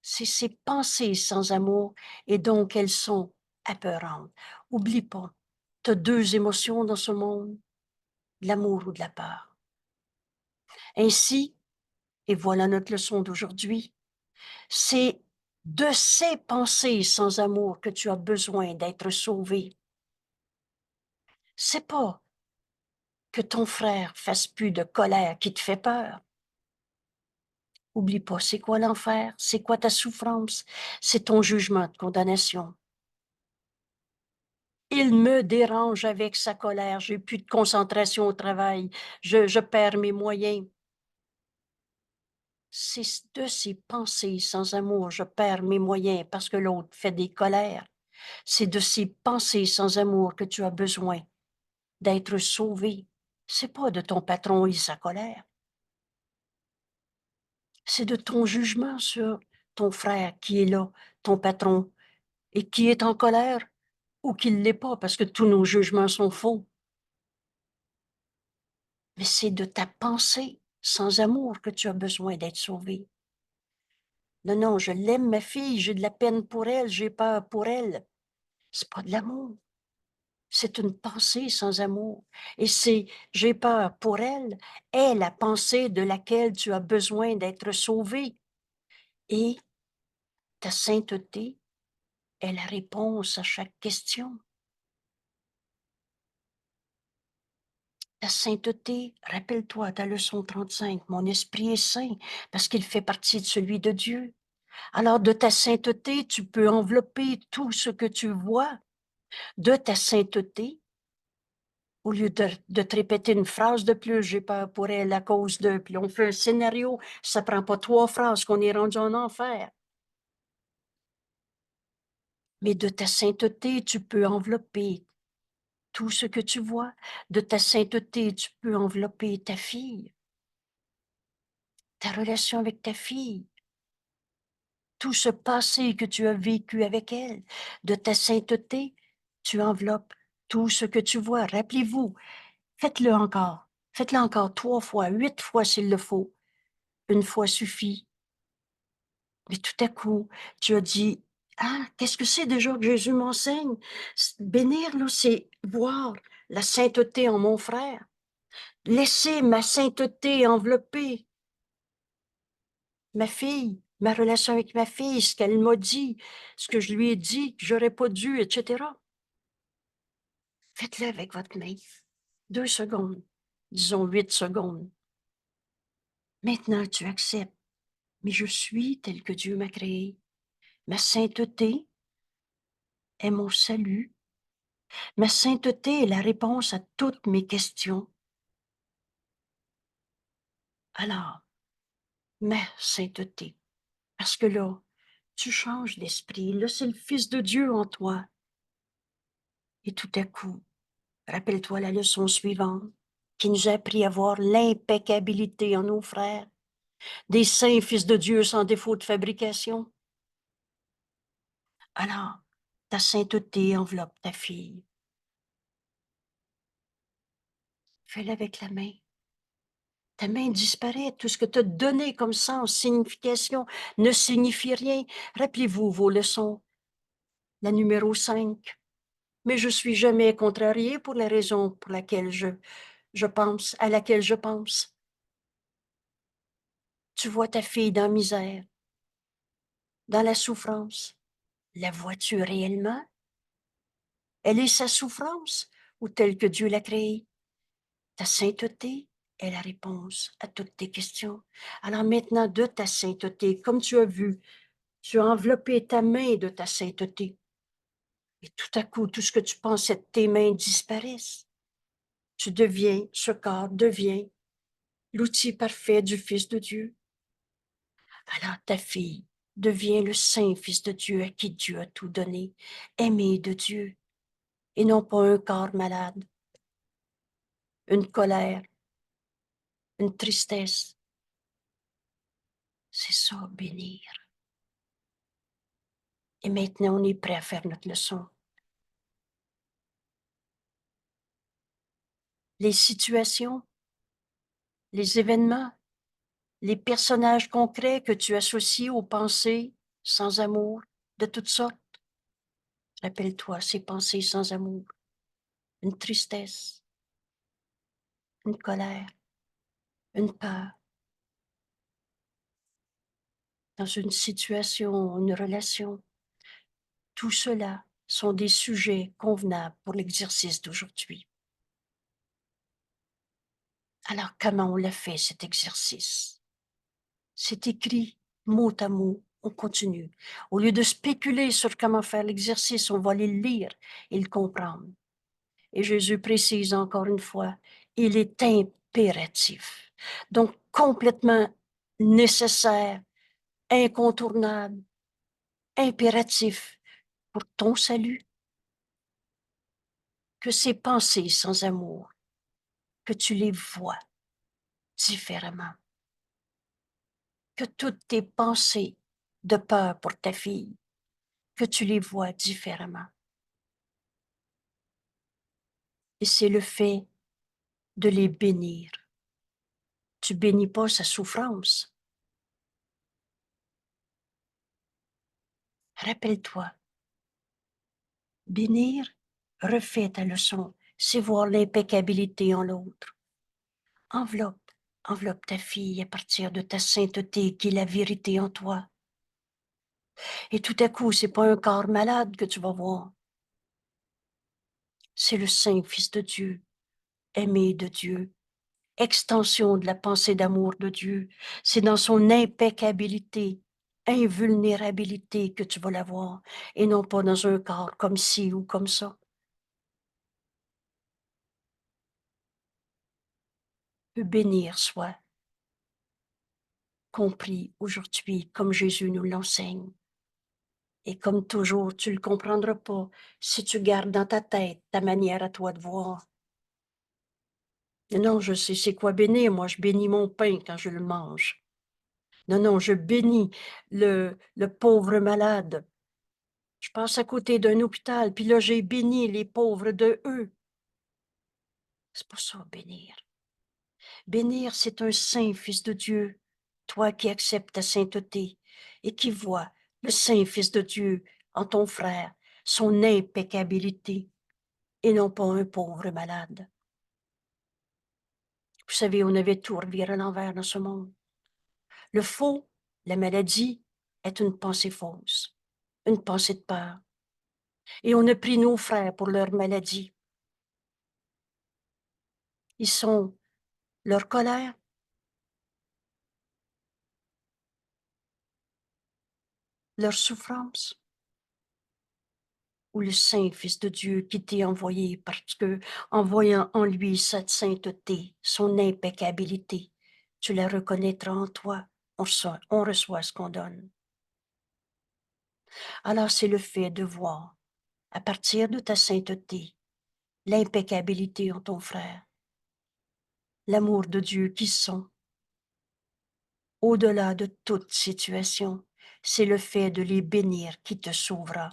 S1: C'est ces pensées sans amour, et donc elles sont apeurantes. Oublie pas, tu as deux émotions dans ce monde, de l'amour ou de la peur. Ainsi, et voilà notre leçon d'aujourd'hui, c'est de ces pensées sans amour que tu as besoin d'être sauvé. C'est pas que ton frère fasse plus de colère qui te fait peur. Oublie pas, c'est quoi l'enfer? C'est quoi ta souffrance? C'est ton jugement de condamnation. Il me dérange avec sa colère, j'ai plus de concentration au travail, je perds mes moyens. C'est de ces pensées sans amour, je perds mes moyens parce que l'autre fait des colères. C'est de ces pensées sans amour que tu as besoin d'être sauvé. C'est pas de ton patron et sa colère. C'est de ton jugement sur ton frère qui est là, ton patron, et qui est en colère ou qui ne l'est pas, parce que tous nos jugements sont faux. Mais c'est de ta pensée sans amour que tu as besoin d'être sauvé. Non, non, je l'aime, ma fille, j'ai de la peine pour elle, j'ai peur pour elle. C'est pas de l'amour. C'est une pensée sans amour. Et c'est j'ai peur pour elle est la pensée de laquelle tu as besoin d'être sauvé. Et ta sainteté est la réponse à chaque question. Ta sainteté, rappelle-toi ta leçon 35, mon esprit est saint parce qu'il fait partie de celui de Dieu. Alors de ta sainteté, tu peux envelopper tout ce que tu vois. De ta sainteté, au lieu de te répéter une phrase de plus, j'ai peur pour elle à cause de, puis on fait un scénario, ça prend pas trois phrases qu'on est rendu en enfer. Mais de ta sainteté, tu peux envelopper tout ce que tu vois. De ta sainteté, tu peux envelopper ta fille, ta relation avec ta fille, tout ce passé que tu as vécu avec elle. De ta sainteté, tu enveloppes tout ce que tu vois. Rappelez-vous, faites-le encore. Faites-le encore 3 fois, 8 fois s'il le faut. Une fois suffit. Mais tout à coup, tu as dit, ah, qu'est-ce que c'est déjà que Jésus m'enseigne? Bénir, là, c'est voir la sainteté en mon frère. Laisser ma sainteté envelopper ma fille, ma relation avec ma fille, ce qu'elle m'a dit, ce que je lui ai dit, que j'aurais pas dû, etc. Faites-le avec votre main. 2 secondes, disons 8 secondes. Maintenant, tu acceptes. Mais je suis tel que Dieu m'a créé. Ma sainteté est mon salut. Ma sainteté est la réponse à toutes mes questions. Alors, ma sainteté, parce que là, tu changes d'esprit. Là, c'est le Fils de Dieu en toi. Et tout à coup, rappelle-toi la leçon suivante qui nous a appris à voir l'impeccabilité en nos frères, des saints fils de Dieu sans défaut de fabrication. Alors, ta sainteté enveloppe ta fille. Fais-le avec la main. Ta main disparaît. Tout ce que tu as donné comme sens, signification, ne signifie rien. Rappelez-vous vos leçons. La numéro 5. Mais je suis jamais contrarié pour la raison pour laquelle je pense, à laquelle je pense. Tu vois ta fille dans la misère, dans la souffrance. La vois-tu réellement? Elle est sa souffrance ou telle que Dieu l'a créée? Ta sainteté est la réponse à toutes tes questions. Alors maintenant, de ta sainteté, comme tu as vu, tu as enveloppé ta main de ta sainteté. Et tout à coup, tout ce que tu pensais de tes mains disparaissent. Tu deviens, ce corps devient l'outil parfait du Fils de Dieu. Alors ta fille devient le saint Fils de Dieu à qui Dieu a tout donné, aimé de Dieu, et non pas un corps malade. une colère, une tristesse. C'est ça, bénir. Et maintenant, on est prêt à faire notre leçon. Les situations, les événements, les personnages concrets que tu associes aux pensées sans amour de toutes sortes. Rappelle-toi ces pensées sans amour, une tristesse, une colère, une peur. Dans une situation, une relation, tout cela sont des sujets convenables pour l'exercice d'aujourd'hui. Alors, comment on l'a fait, cet exercice? C'est écrit mot à mot, on continue. Au lieu de spéculer sur comment faire l'exercice, on va aller le lire et le comprendre. Et Jésus précise encore une fois, il est impératif. Donc, complètement nécessaire, incontournable, impératif pour ton salut, que ces pensées sans amour, que tu les vois différemment, que toutes tes pensées de peur pour ta fille, que tu les vois différemment. Et c'est le fait de les bénir. Tu bénis pas sa souffrance. Rappelle-toi, bénir, refais ta leçon, c'est voir l'impeccabilité en l'autre. Enveloppe ta fille à partir de ta sainteté qui est la vérité en toi. Et tout à coup, c'est pas un corps malade que tu vas voir. C'est le Saint Fils de Dieu, aimé de Dieu, extension de la pensée d'amour de Dieu. C'est dans son impeccabilité, invulnérabilité que tu vas la voir, et non pas dans un corps comme ci ou comme ça. Que bénir soit compris aujourd'hui comme Jésus nous l'enseigne. Et comme toujours, tu ne le comprendras pas si tu gardes dans ta tête ta manière à toi de voir. Non, je sais c'est quoi bénir. Moi, je bénis mon pain quand je le mange. Non, je bénis le pauvre malade. Je passe à côté d'un hôpital, puis là, j'ai béni les pauvres de eux. C'est pas ça, bénir. Bénir, c'est un saint Fils de Dieu, toi qui acceptes ta sainteté et qui vois le saint Fils de Dieu en ton frère, son impeccabilité, et non pas un pauvre malade. Vous savez, on avait tout reviré à l'envers dans ce monde. Le faux, la maladie, est une pensée fausse, une pensée de peur. Et on a pris nos frères pour leur maladie. Ils sont leur colère, leur souffrance, ou le Saint Fils de Dieu qui t'est envoyé parce que, en voyant en lui cette sainteté, son impeccabilité, tu la reconnaîtras en toi. On reçoit ce qu'on donne. Alors c'est le fait de voir, à partir de ta sainteté, l'impeccabilité en ton frère, l'amour de Dieu qui sont, au-delà de toute situation, c'est le fait de les bénir qui te sauvera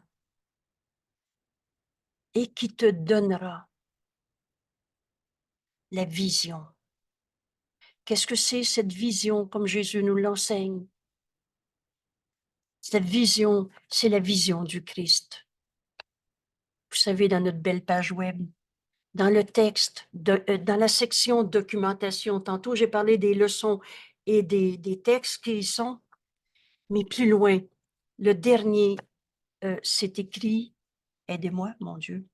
S1: et qui te donnera la vision. Qu'est-ce que c'est cette vision comme Jésus nous l'enseigne? Cette vision, c'est la vision du Christ. Vous savez, dans notre belle page web, dans le texte, dans la section documentation, tantôt j'ai parlé des leçons et des textes qui y sont, mais plus loin, le dernier, c'est écrit, aidez-moi, mon Dieu,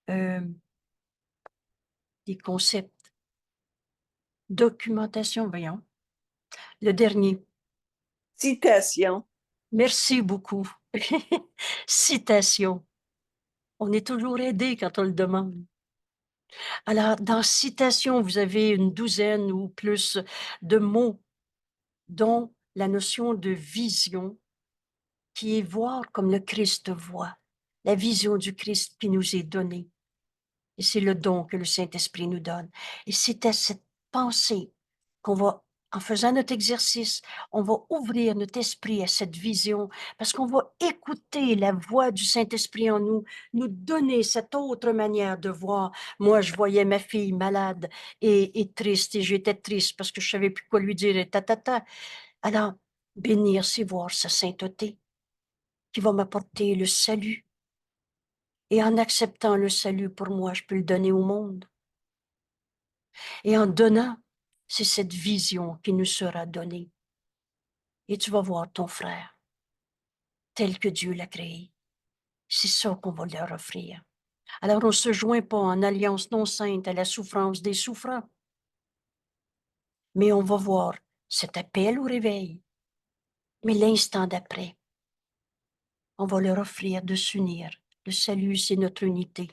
S1: des concepts, documentation, voyons, le dernier.
S2: Citation.
S1: Merci beaucoup. Citation. On est toujours aidé quand on le demande. Alors, dans citation, vous avez une douzaine ou plus de mots, dont la notion de vision, qui est voir comme le Christ voit, la vision du Christ qui nous est donnée. Et c'est le don que le Saint-Esprit nous donne. Et c'est à cette pensée qu'on va, en faisant notre exercice, on va ouvrir notre esprit à cette vision parce qu'on va écouter la voix du Saint-Esprit en nous, nous donner cette autre manière de voir. Moi, je voyais ma fille malade et triste et j'étais triste parce que je savais plus quoi lui dire et ta. Alors, bénir, c'est voir sa sainteté qui va m'apporter le salut. Et en acceptant le salut pour moi, je peux le donner au monde. Et en donnant, c'est cette vision qui nous sera donnée. Et tu vas voir ton frère tel que Dieu l'a créé. C'est ça qu'on va leur offrir. Alors on ne se joint pas en alliance non sainte à la souffrance des souffrants, mais on va voir cet appel au réveil. Mais l'instant d'après, on va leur offrir de s'unir. Le salut, c'est notre unité.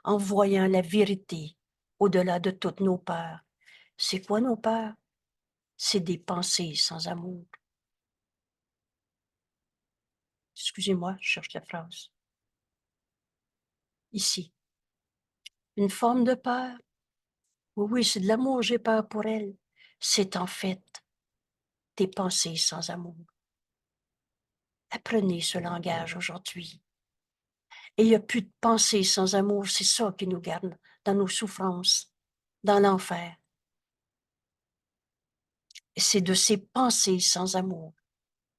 S1: En voyant la vérité au-delà de toutes nos peurs. C'est quoi nos peurs? C'est des pensées sans amour. Excusez-moi, je cherche la phrase. Ici. Une forme de peur? Oui, oui, c'est de l'amour, j'ai peur pour elle. C'est en fait des pensées sans amour. Apprenez ce langage aujourd'hui. Et il n'y a plus de pensées sans amour, c'est ça qui nous garde dans nos souffrances, dans l'enfer. Et c'est de ces pensées sans amour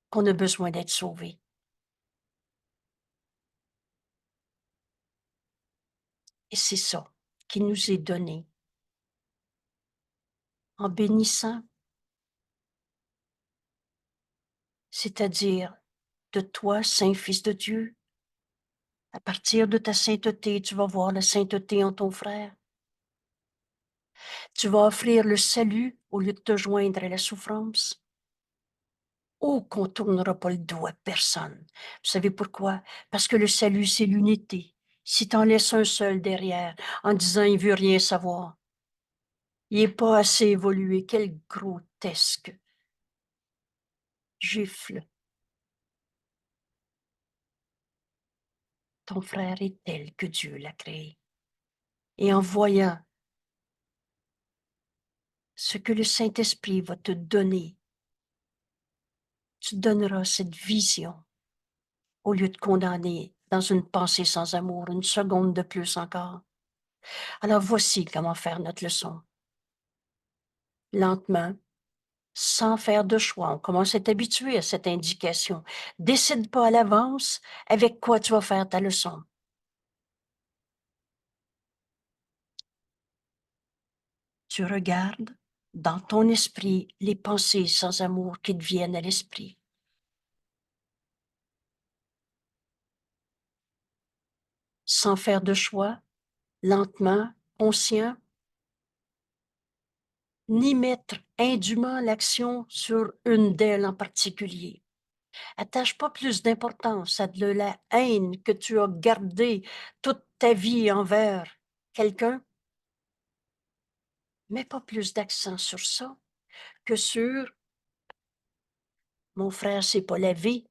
S1: qu'on a besoin d'être sauvé. Et c'est ça qui nous est donné en bénissant, c'est-à-dire de toi, Saint Fils de Dieu. À partir de ta sainteté, tu vas voir la sainteté en ton frère. Tu vas offrir le salut au lieu de te joindre à la souffrance. Oh, qu'on ne tournera pas le dos à personne. Vous savez pourquoi? Parce que le salut, c'est l'unité. Si tu en laisses un seul derrière, en disant il veut rien savoir, il n'est pas assez évolué, quel grotesque gifle. Ton frère est tel que Dieu l'a créé. Et en voyant ce que le Saint-Esprit va te donner, tu donneras cette vision au lieu de condamner dans une pensée sans amour, une seconde de plus encore. Alors voici comment faire notre leçon. Lentement, sans faire de choix, on commence à être habitué à cette indication. Décide pas à l'avance avec quoi tu vas faire ta leçon. Tu regardes dans ton esprit les pensées sans amour qui te viennent à l'esprit. Sans faire de choix, lentement, conscient, ni mettre indûment l'action sur une d'elles en particulier. Attache pas plus d'importance à de la haine que tu as gardée toute ta vie envers quelqu'un. Mets pas plus d'accent sur ça que sur mon frère s'est pas lavé,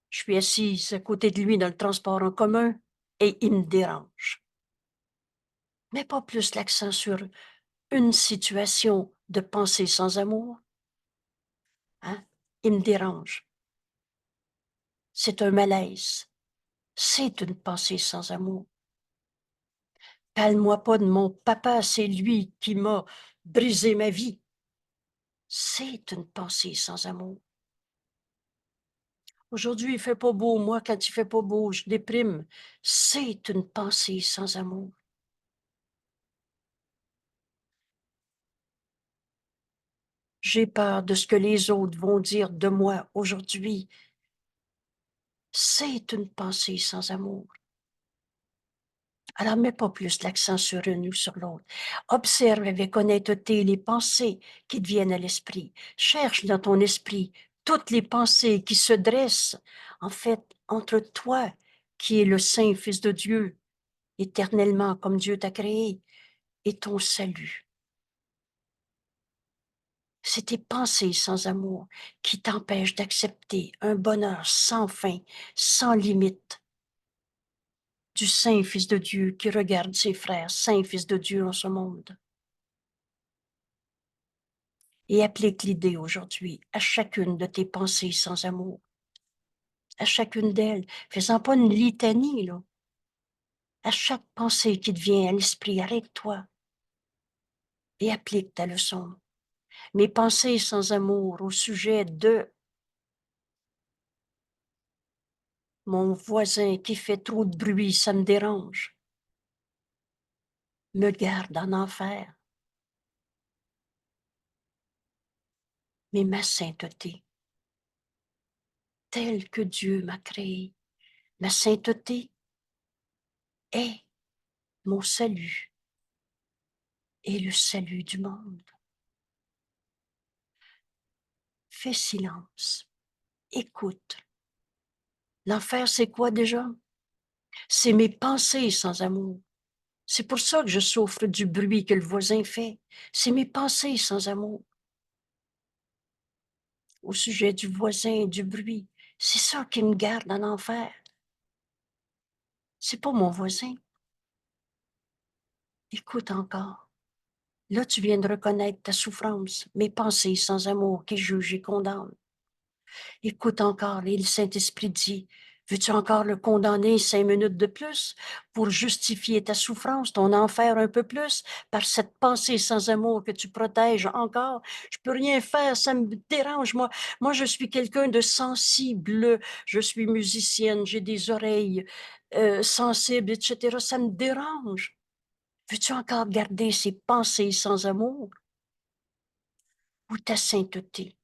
S1: je suis assise à côté de lui dans le transport en commun et il me dérange. Mets pas plus l'accent sur une situation de pensée sans amour. Hein? Il me dérange. C'est un malaise. C'est une pensée sans amour. Parle-moi pas de mon papa, c'est lui qui m'a brisé ma vie. C'est une pensée sans amour. Aujourd'hui, il fait pas beau. Moi, quand il fait pas beau, je déprime. C'est une pensée sans amour. J'ai peur de ce que les autres vont dire de moi aujourd'hui. C'est une pensée sans amour. Alors, mets pas plus l'accent sur une ou sur l'autre. Observe avec honnêteté les pensées qui te viennent à l'esprit. Cherche dans ton esprit toutes les pensées qui se dressent, en fait, entre toi, qui est le Saint Fils de Dieu, éternellement comme Dieu t'a créé, et ton salut. C'est tes pensées sans amour qui t'empêchent d'accepter un bonheur sans fin, sans limite. du Saint Fils de Dieu qui regarde ses frères, Saint Fils de Dieu en ce monde. Et applique l'idée aujourd'hui à chacune de tes pensées sans amour, à chacune d'elles, faisant pas une litanie, là. À chaque pensée qui te vient à l'esprit, arrête-toi et applique ta leçon. Mes pensées sans amour au sujet de mon voisin qui fait trop de bruit, ça me dérange, me garde en enfer. Mais ma sainteté, telle que Dieu m'a créée, ma sainteté est mon salut et le salut du monde. Fais silence, écoute. L'enfer, c'est quoi déjà? C'est mes pensées sans amour. C'est pour ça que je souffre du bruit que le voisin fait. C'est mes pensées sans amour. Au sujet du voisin et du bruit. C'est ça qui me garde en enfer. C'est pas mon voisin. Écoute encore. Là, tu viens de reconnaître ta souffrance, mes pensées sans amour qui jugent et condamnent. Écoute encore, et le Saint-Esprit dit, veux-tu encore le condamner 5 minutes de plus pour justifier ta souffrance, ton enfer un peu plus, par cette pensée sans amour que tu protèges encore? Je peux rien faire, ça me dérange, moi. Moi, je suis quelqu'un de sensible, je suis musicienne, j'ai des oreilles sensibles, etc. Ça me dérange. Veux-tu encore garder ces pensées sans amour ou ta sainteté?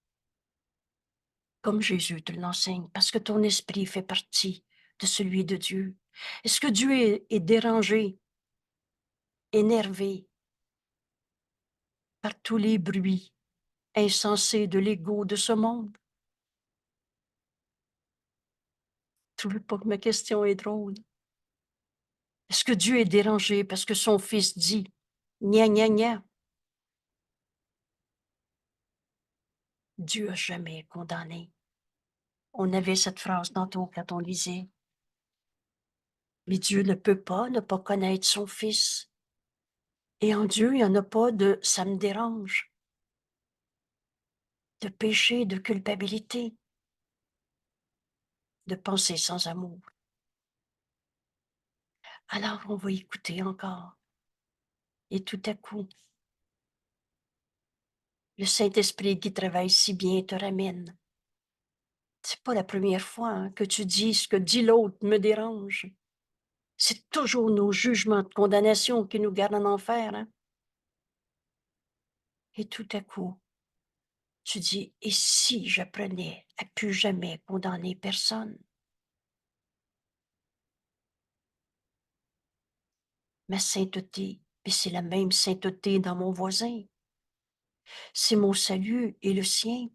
S1: Comme Jésus te l'enseigne, parce que ton esprit fait partie de celui de Dieu. Est-ce que Dieu est dérangé, énervé par tous les bruits insensés de l'ego de ce monde? Trouvez pas que ma question est drôle? Est-ce que Dieu est dérangé parce que son fils dit gna gna gna? Dieu a jamais condamné. On avait cette phrase tantôt quand on lisait. Mais Dieu ne peut pas ne pas connaître son fils. Et en Dieu, il n'y en a pas de ça me dérange, de péché, de culpabilité, de pensée sans amour. Alors on va écouter encore. Et tout à coup, le Saint-Esprit qui travaille si bien te ramène. C'est pas la première fois que tu dis ce que dit l'autre me dérange. C'est toujours nos jugements de condamnation qui nous gardent en enfer. Hein? Et tout à coup, tu dis, et si j'apprenais à plus jamais condamner personne? Ma sainteté, mais c'est la même sainteté dans mon voisin. C'est mon salut et le sien.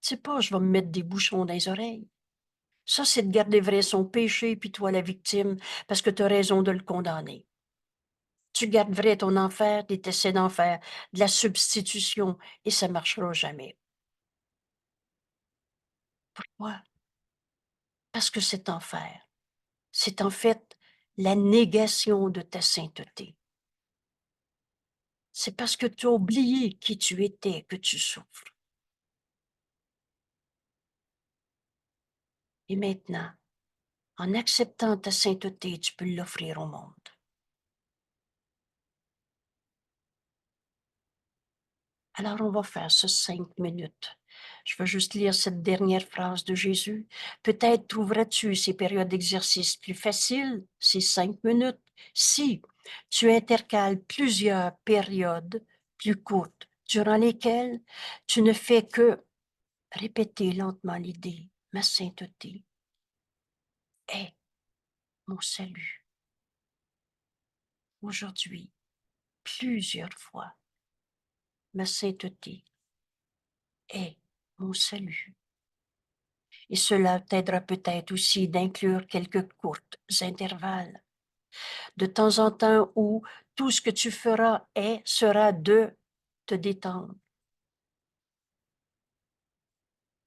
S1: C'est pas, je vais me mettre des bouchons dans les oreilles. Ça, c'est de garder vrai son péché, puis toi la victime, parce que tu as raison de le condamner. Tu gardes vrai ton enfer, tu essaies d'en faire de la substitution, et ça ne marchera jamais. Pourquoi? Parce que cet enfer, c'est en fait la négation de ta sainteté. C'est parce que tu as oublié qui tu étais que tu souffres. Et maintenant, en acceptant ta sainteté, tu peux l'offrir au monde. Alors, on va faire ce 5 minutes. Je vais juste lire cette dernière phrase de Jésus. Peut-être trouveras-tu ces périodes d'exercice plus faciles, ces 5 minutes, si tu intercales plusieurs périodes plus courtes, durant lesquelles tu ne fais que répéter lentement l'idée, ma sainteté est mon salut. Aujourd'hui, plusieurs fois, ma sainteté est mon salut. Et cela t'aidera peut-être aussi d'inclure quelques courts intervalles de temps en temps où tout ce que tu feras sera de te détendre.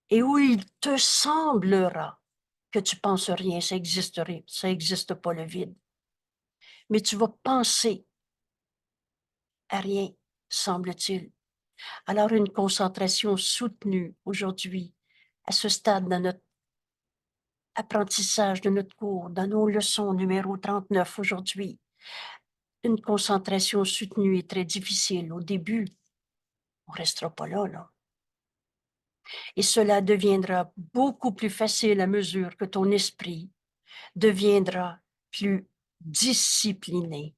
S1: Et où il te semblera que tu penses rien, ça existe pas le vide. Mais tu vas penser à rien, semble-t-il. Alors une concentration soutenue aujourd'hui, à ce stade dans notre apprentissage de notre cours, dans nos leçons numéro 39 aujourd'hui, une concentration soutenue est très difficile au début. On ne restera pas là, là. Et cela deviendra beaucoup plus facile à mesure que ton esprit deviendra plus discipliné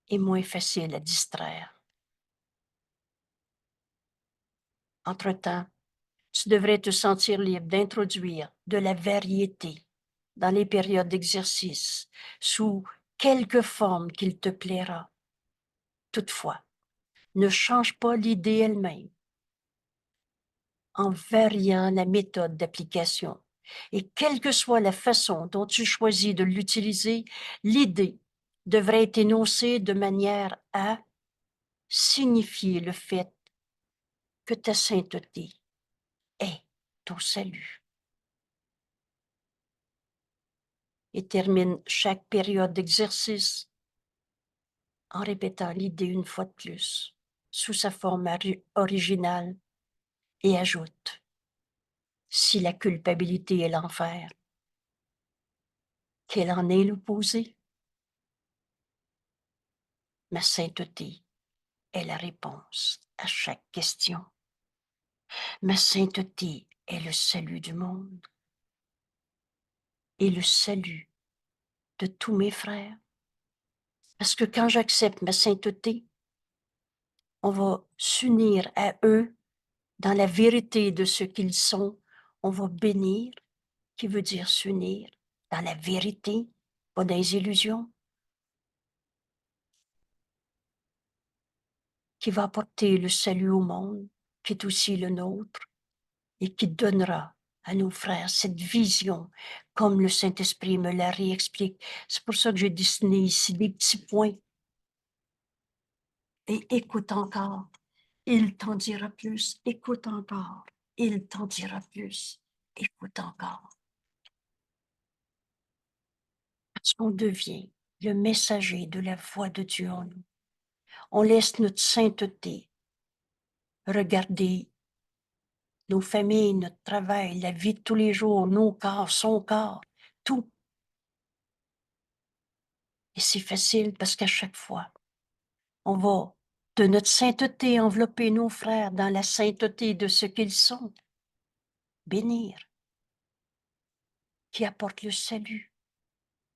S1: et moins facile à distraire. Entre-temps, tu devrais te sentir libre d'introduire de la variété dans les périodes d'exercice sous quelque forme qu'il te plaira. Toutefois, ne change pas l'idée elle-même en variant la méthode d'application. Et quelle que soit la façon dont tu choisis de l'utiliser, l'idée devrait être énoncée de manière à signifier le fait que ta sainteté est ton salut. Et termine chaque période d'exercice en répétant l'idée une fois de plus, sous sa forme originale, et ajoute, si la culpabilité est l'enfer, quel en est l'opposé? Ma sainteté est la réponse à chaque question. Ma sainteté est le salut du monde et le salut de tous mes frères. Parce que quand j'accepte ma sainteté, on va s'unir à eux dans la vérité de ce qu'ils sont. On va bénir, qui veut dire s'unir dans la vérité, pas dans les illusions, qui va apporter le salut au monde, qui est aussi le nôtre, et qui donnera à nos frères cette vision, comme le Saint-Esprit me la réexplique. C'est pour ça que j'ai dessiné ici des petits points. Et écoute encore, il t'en dira plus. Écoute encore, il t'en dira plus. Écoute encore. Parce qu'on devient le messager de la voix de Dieu en nous. On laisse notre sainteté regarder nos familles, notre travail, la vie de tous les jours, nos corps, son corps, tout. Et c'est facile parce qu'à chaque fois, on va de notre sainteté envelopper nos frères dans la sainteté de ce qu'ils sont, bénir, qui apporte le salut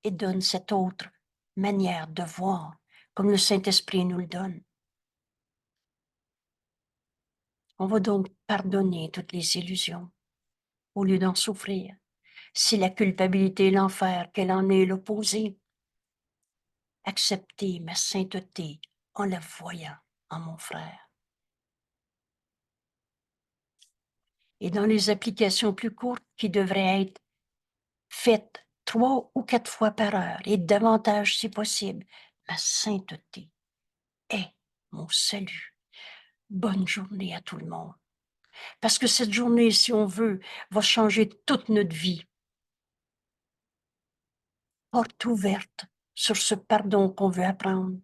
S1: et donne cette autre manière de voir, comme le Saint-Esprit nous le donne. On va donc pardonner toutes les illusions au lieu d'en souffrir. Si la culpabilité est l'enfer, qu'elle en est l'opposé, accepter ma sainteté en la voyant en mon frère. Et dans les applications plus courtes qui devraient être faites 3 ou 4 fois par heure et davantage si possible, ma sainteté est mon salut. Bonne journée à tout le monde. Parce que cette journée, si on veut, va changer toute notre vie. Porte ouverte sur ce pardon qu'on veut apprendre.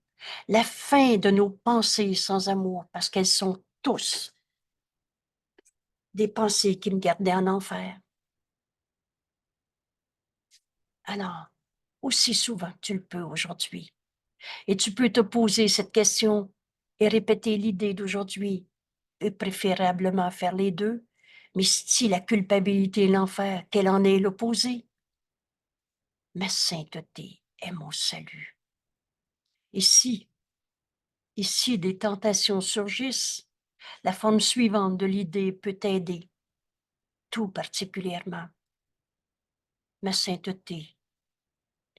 S1: La fin de nos pensées sans amour, parce qu'elles sont tous des pensées qui me gardaient en enfer. Alors, aussi souvent que tu le peux aujourd'hui, et tu peux te poser cette question et répéter l'idée d'aujourd'hui, et préférablement faire les deux, mais si la culpabilité est l'enfer, qu'elle en est l'opposé, ma sainteté est mon salut. Et si des tentations surgissent, la forme suivante de l'idée peut t'aider, tout particulièrement. Ma sainteté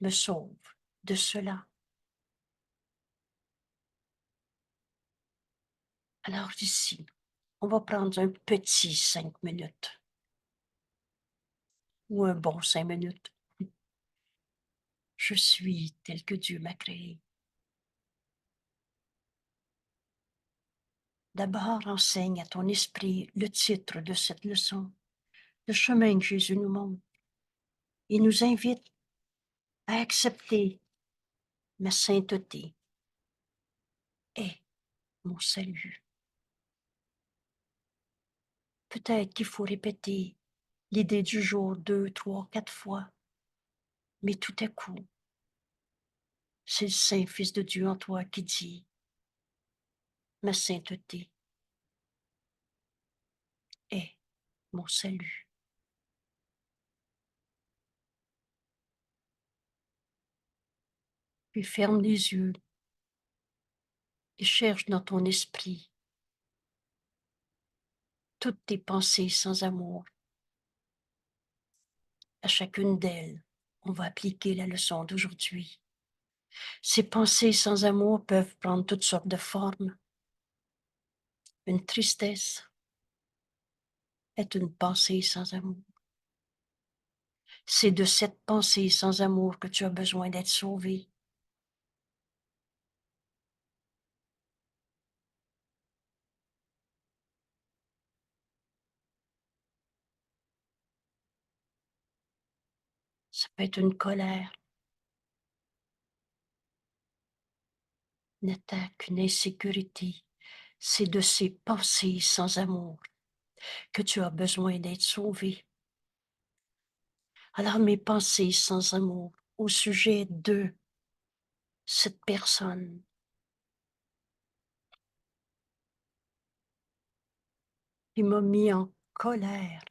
S1: me sauve de cela. Alors ici, on va prendre un petit 5 minutes ou un bon 5 minutes. Je suis tel que Dieu m'a créé. D'abord, enseigne à ton esprit le titre de cette leçon. le chemin que Jésus nous montre. Il nous invite à accepter ma sainteté est mon salut. Peut-être qu'il faut répéter l'idée du jour 2, 3, 4 fois, mais tout à coup, c'est le Saint-Fils de Dieu en toi qui dit, ma sainteté est mon salut. Puis ferme les yeux et cherche dans ton esprit toutes tes pensées sans amour. À chacune d'elles, on va appliquer la leçon d'aujourd'hui. Ces pensées sans amour peuvent prendre toutes sortes de formes. Une tristesse est une pensée sans amour. C'est de cette pensée sans amour que tu as besoin d'être sauvé. Ça peut être une colère, une attaque, une insécurité. C'est de ces pensées sans amour que tu as besoin d'être sauvé. Alors mes pensées sans amour au sujet de cette personne qui m'a mis en colère.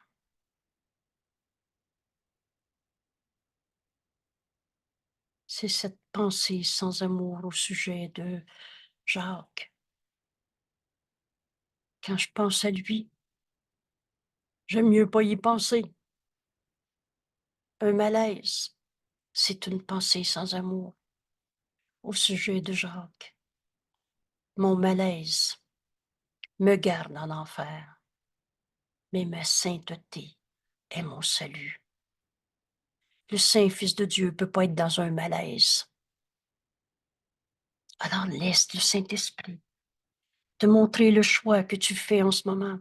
S1: C'est cette pensée sans amour au sujet de Jacques. Quand je pense à lui, j'aime mieux pas y penser. Un malaise, c'est une pensée sans amour au sujet de Jacques. Mon malaise me garde en enfer, mais ma sainteté est mon salut. Le Saint-Fils de Dieu ne peut pas être dans un malaise. Alors laisse le Saint-Esprit te montrer le choix que tu fais en ce moment.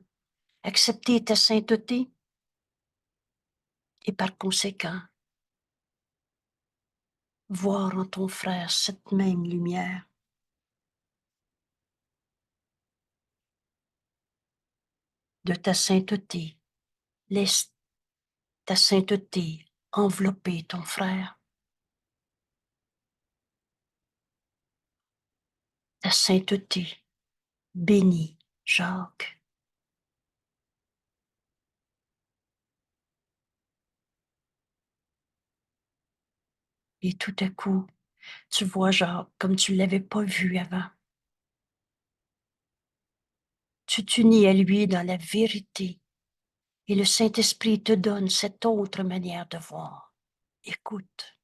S1: Accepter ta sainteté et par conséquent, voir en ton frère cette même lumière. De ta sainteté. Laisse ta sainteté envelopper ton frère. Ta sainteté bénit Jacques. Et tout à coup, tu vois Jacques comme tu ne l'avais pas vu avant. Tu t'unis à lui dans la vérité et le Saint-Esprit te donne cette autre manière de voir. Écoute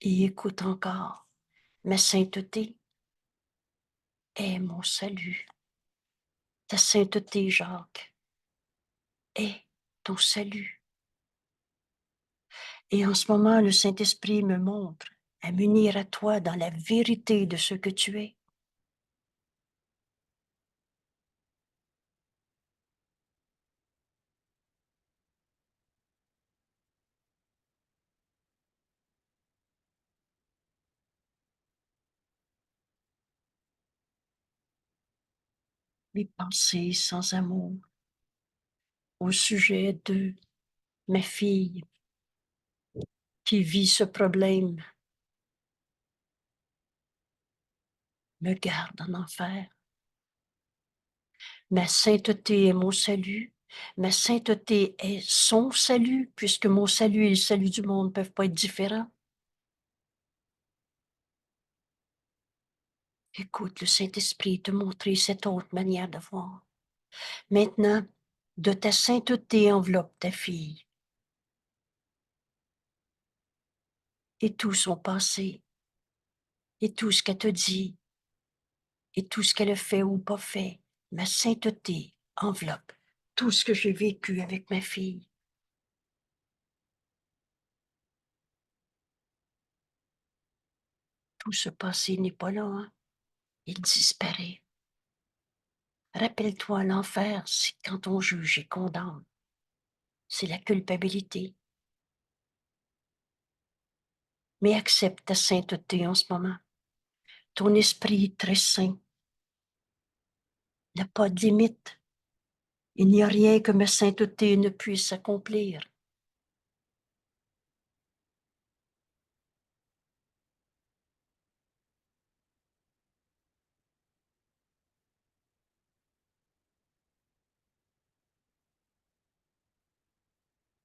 S1: et écoute encore. Ma sainteté est mon salut. Ta sainteté, Jacques, est ton salut. Et en ce moment, le Saint-Esprit me montre à m'unir à toi dans la vérité de ce que tu es. Mes pensées sans amour au sujet de ma fille qui vit ce problème me garde en enfer. Ma sainteté est mon salut. Ma sainteté est son salut, puisque mon salut et le salut du monde ne peuvent pas être différents. Écoute, le Saint-Esprit te montrer cette autre manière de voir. Maintenant, de ta sainteté enveloppe ta fille et tout son passé, et tout ce qu'elle te dit, et tout ce qu'elle a fait ou pas fait. Ma sainteté enveloppe tout ce que j'ai vécu avec ma fille. Tout ce passé n'est pas là, hein? Il disparaît. Rappelle-toi, l'enfer, c'est quand on juge et condamne. C'est la culpabilité. Mais accepte ta sainteté en ce moment. Ton esprit est très saint. Il n'y a pas de limite. Il n'y a rien que ma sainteté ne puisse accomplir.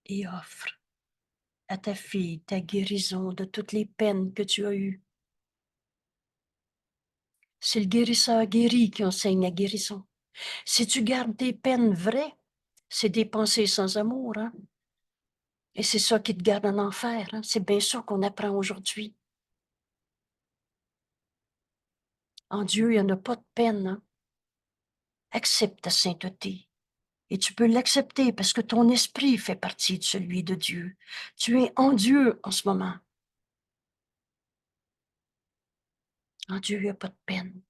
S1: Et offre à ta fille ta guérison de toutes les peines que tu as eues. C'est le guérisseur guéri qui enseigne la guérison. Si tu gardes tes peines vraies, c'est des pensées sans amour, hein? Et c'est ça qui te garde en enfer, hein? C'est bien ça qu'on apprend aujourd'hui. En Dieu, il n'y en a pas de peine, hein? Accepte ta sainteté. Et tu peux l'accepter parce que ton esprit fait partie de celui de Dieu. Tu es en Dieu en ce moment. En Dieu, il n'y a pas de peine.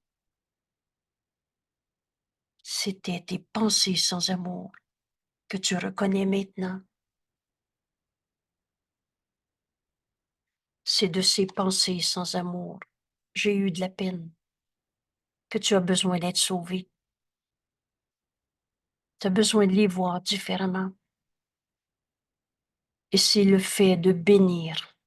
S1: C'était tes pensées sans amour que tu reconnais maintenant. C'est de ces pensées sans amour. J'ai eu de la peine, que tu as besoin d'être sauvé. Tu as besoin de les voir différemment. Et c'est le fait de bénir,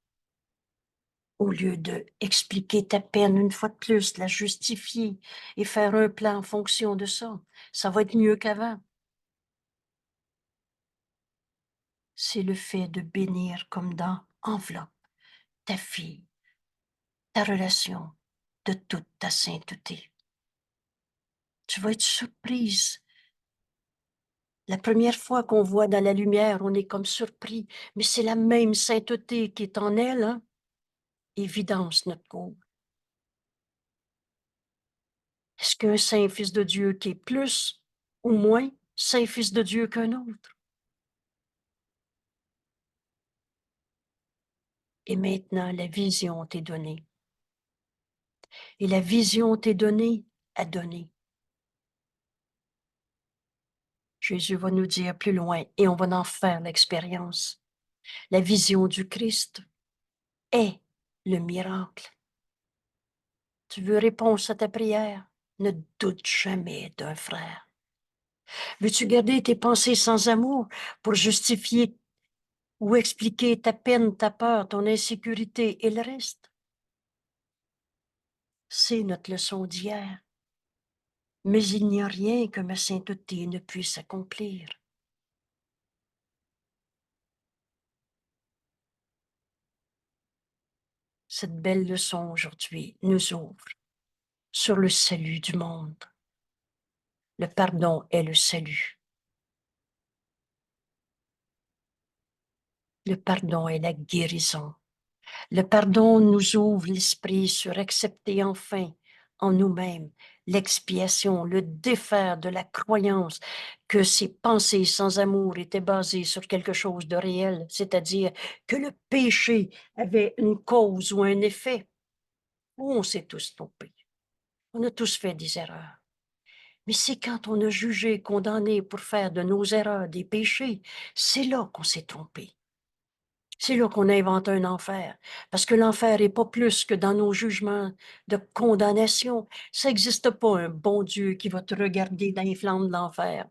S1: au lieu de expliquer ta peine une fois de plus, la justifier et faire un plan en fonction de ça. Ça va être mieux qu'avant. C'est le fait de bénir comme dans enveloppe ta fille, ta relation de toute ta sainteté. Tu vas être surprise. La première fois qu'on voit dans la lumière, on est comme surpris, mais c'est la même sainteté qui est en elle, hein? Évidence, notre cours. Est-ce qu'un saint fils de Dieu qui est plus ou moins saint fils de Dieu qu'un autre? Et maintenant, la vision t'est donnée. Et la vision t'est donnée à donner. Jésus va nous dire plus loin, et on va en faire l'expérience. La vision du Christ est le miracle. Tu veux réponse à ta prière? Ne doute jamais d'un frère. Veux-tu garder tes pensées sans amour pour justifier ou expliquer ta peine, ta peur, ton insécurité et le reste? C'est notre leçon d'hier. Mais il n'y a rien que ma sainteté ne puisse accomplir. Cette belle leçon aujourd'hui nous ouvre sur le salut du monde. Le pardon est le salut. Le pardon est la guérison. Le pardon nous ouvre l'esprit sur accepter enfin en nous-mêmes l'expiation, le défaire de la croyance que ces pensées sans amour étaient basées sur quelque chose de réel, c'est-à-dire que le péché avait une cause ou un effet. Oh, on s'est tous trompés. On a tous fait des erreurs. Mais c'est quand on a jugé, condamné pour faire de nos erreurs des péchés, c'est là qu'on s'est trompé. C'est là qu'on invente un enfer. Parce que l'enfer n'est pas plus que dans nos jugements de condamnation. Ça n'existe pas un bon Dieu qui va te regarder dans les flammes de l'enfer.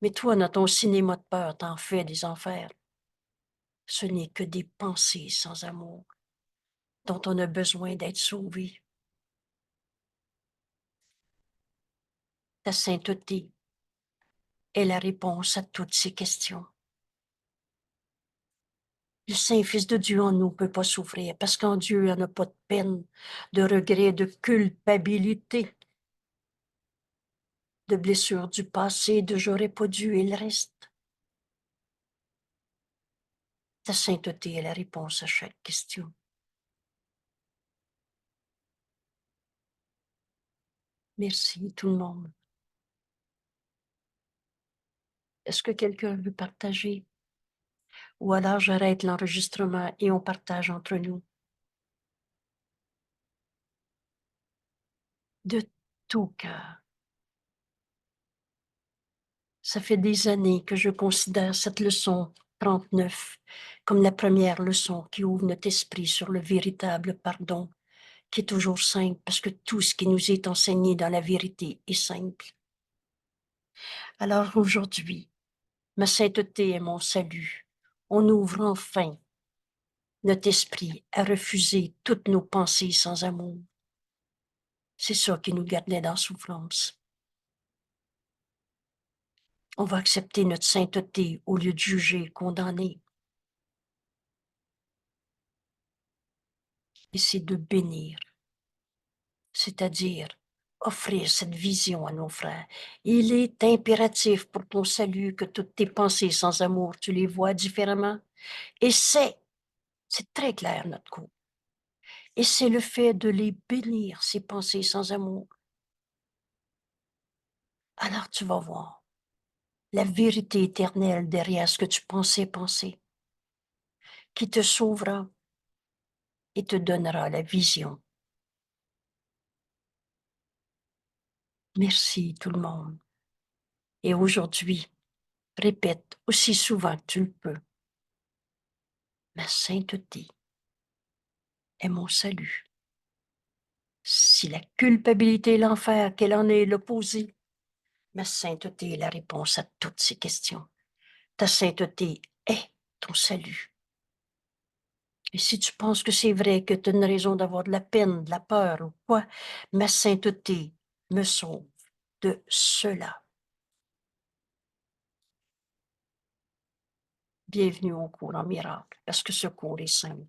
S1: Mais toi, dans ton cinéma de peur, t'en fais des enfers. Ce n'est que des pensées sans amour dont on a besoin d'être sauvé. Ta sainteté est la réponse à toutes ces questions. Le Saint-Fils de Dieu en nous ne peut pas souffrir parce qu'en Dieu, il n'y en a pas de peine, de regret, de culpabilité, de blessures du passé, de j'aurais pas dû et le reste. Ta sainteté est la réponse à chaque question. Merci tout le monde. Est-ce que quelqu'un veut partager? Ou alors j'arrête l'enregistrement et on partage entre nous. De tout cœur. Ça fait des années que je considère cette leçon 39 comme la première leçon qui ouvre notre esprit sur le véritable pardon, qui est toujours simple parce que tout ce qui nous est enseigné dans la vérité est simple. Alors aujourd'hui, ma sainteté et mon salut, on ouvre enfin notre esprit à refuser toutes nos pensées sans amour. C'est ça qui nous gardait dans la souffrance. On va accepter notre sainteté au lieu de juger, condamner. Et c'est de bénir, c'est-à-dire offrir cette vision à nos frères. Il est impératif pour ton salut que toutes tes pensées sans amour, tu les vois différemment. Et c'est très clair notre coup. Et c'est le fait de les bénir, ces pensées sans amour. Alors tu vas voir la vérité éternelle derrière ce que tu pensais penser, qui te sauvera et te donnera la vision. Merci tout le monde. Et aujourd'hui, répète aussi souvent que tu le peux. Ma sainteté est mon salut. Si la culpabilité est l'enfer, qu'elle en est l'opposé, ma sainteté est la réponse à toutes ces questions. Ta sainteté est ton salut. Et si tu penses que c'est vrai que tu as une raison d'avoir de la peine, de la peur ou quoi, ma sainteté me sauve de cela. Bienvenue au cours en miracle, parce que ce cours est simple.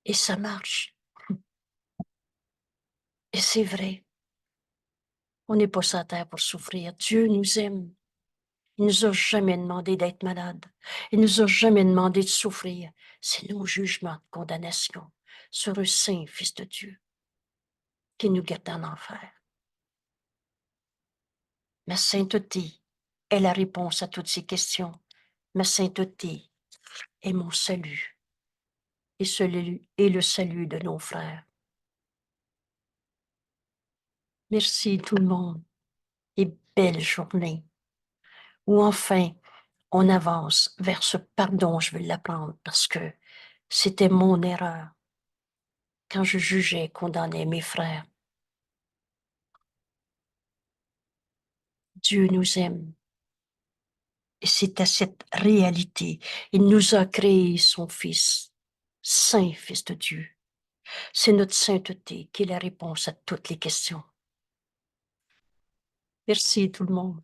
S1: Et ça marche. Et c'est vrai. On n'est pas sur la terre pour souffrir. Dieu nous aime. Il nous a jamais demandé d'être malade. Il nous a jamais demandé de souffrir. C'est nos jugements de condamnation sur un saint Fils de Dieu qui nous garde en enfer. Ma sainteté est la réponse à toutes ces questions. Ma sainteté est mon salut et le salut de nos frères. Merci tout le monde et belle journée. Ou enfin, on avance vers ce pardon, je vais l'apprendre parce que c'était mon erreur quand je jugeais et condamnais mes frères. Dieu nous aime. Et c'est à cette réalité. Il nous a créé son Fils, Saint Fils de Dieu. C'est notre sainteté qui est la réponse à toutes les questions. Merci tout le monde.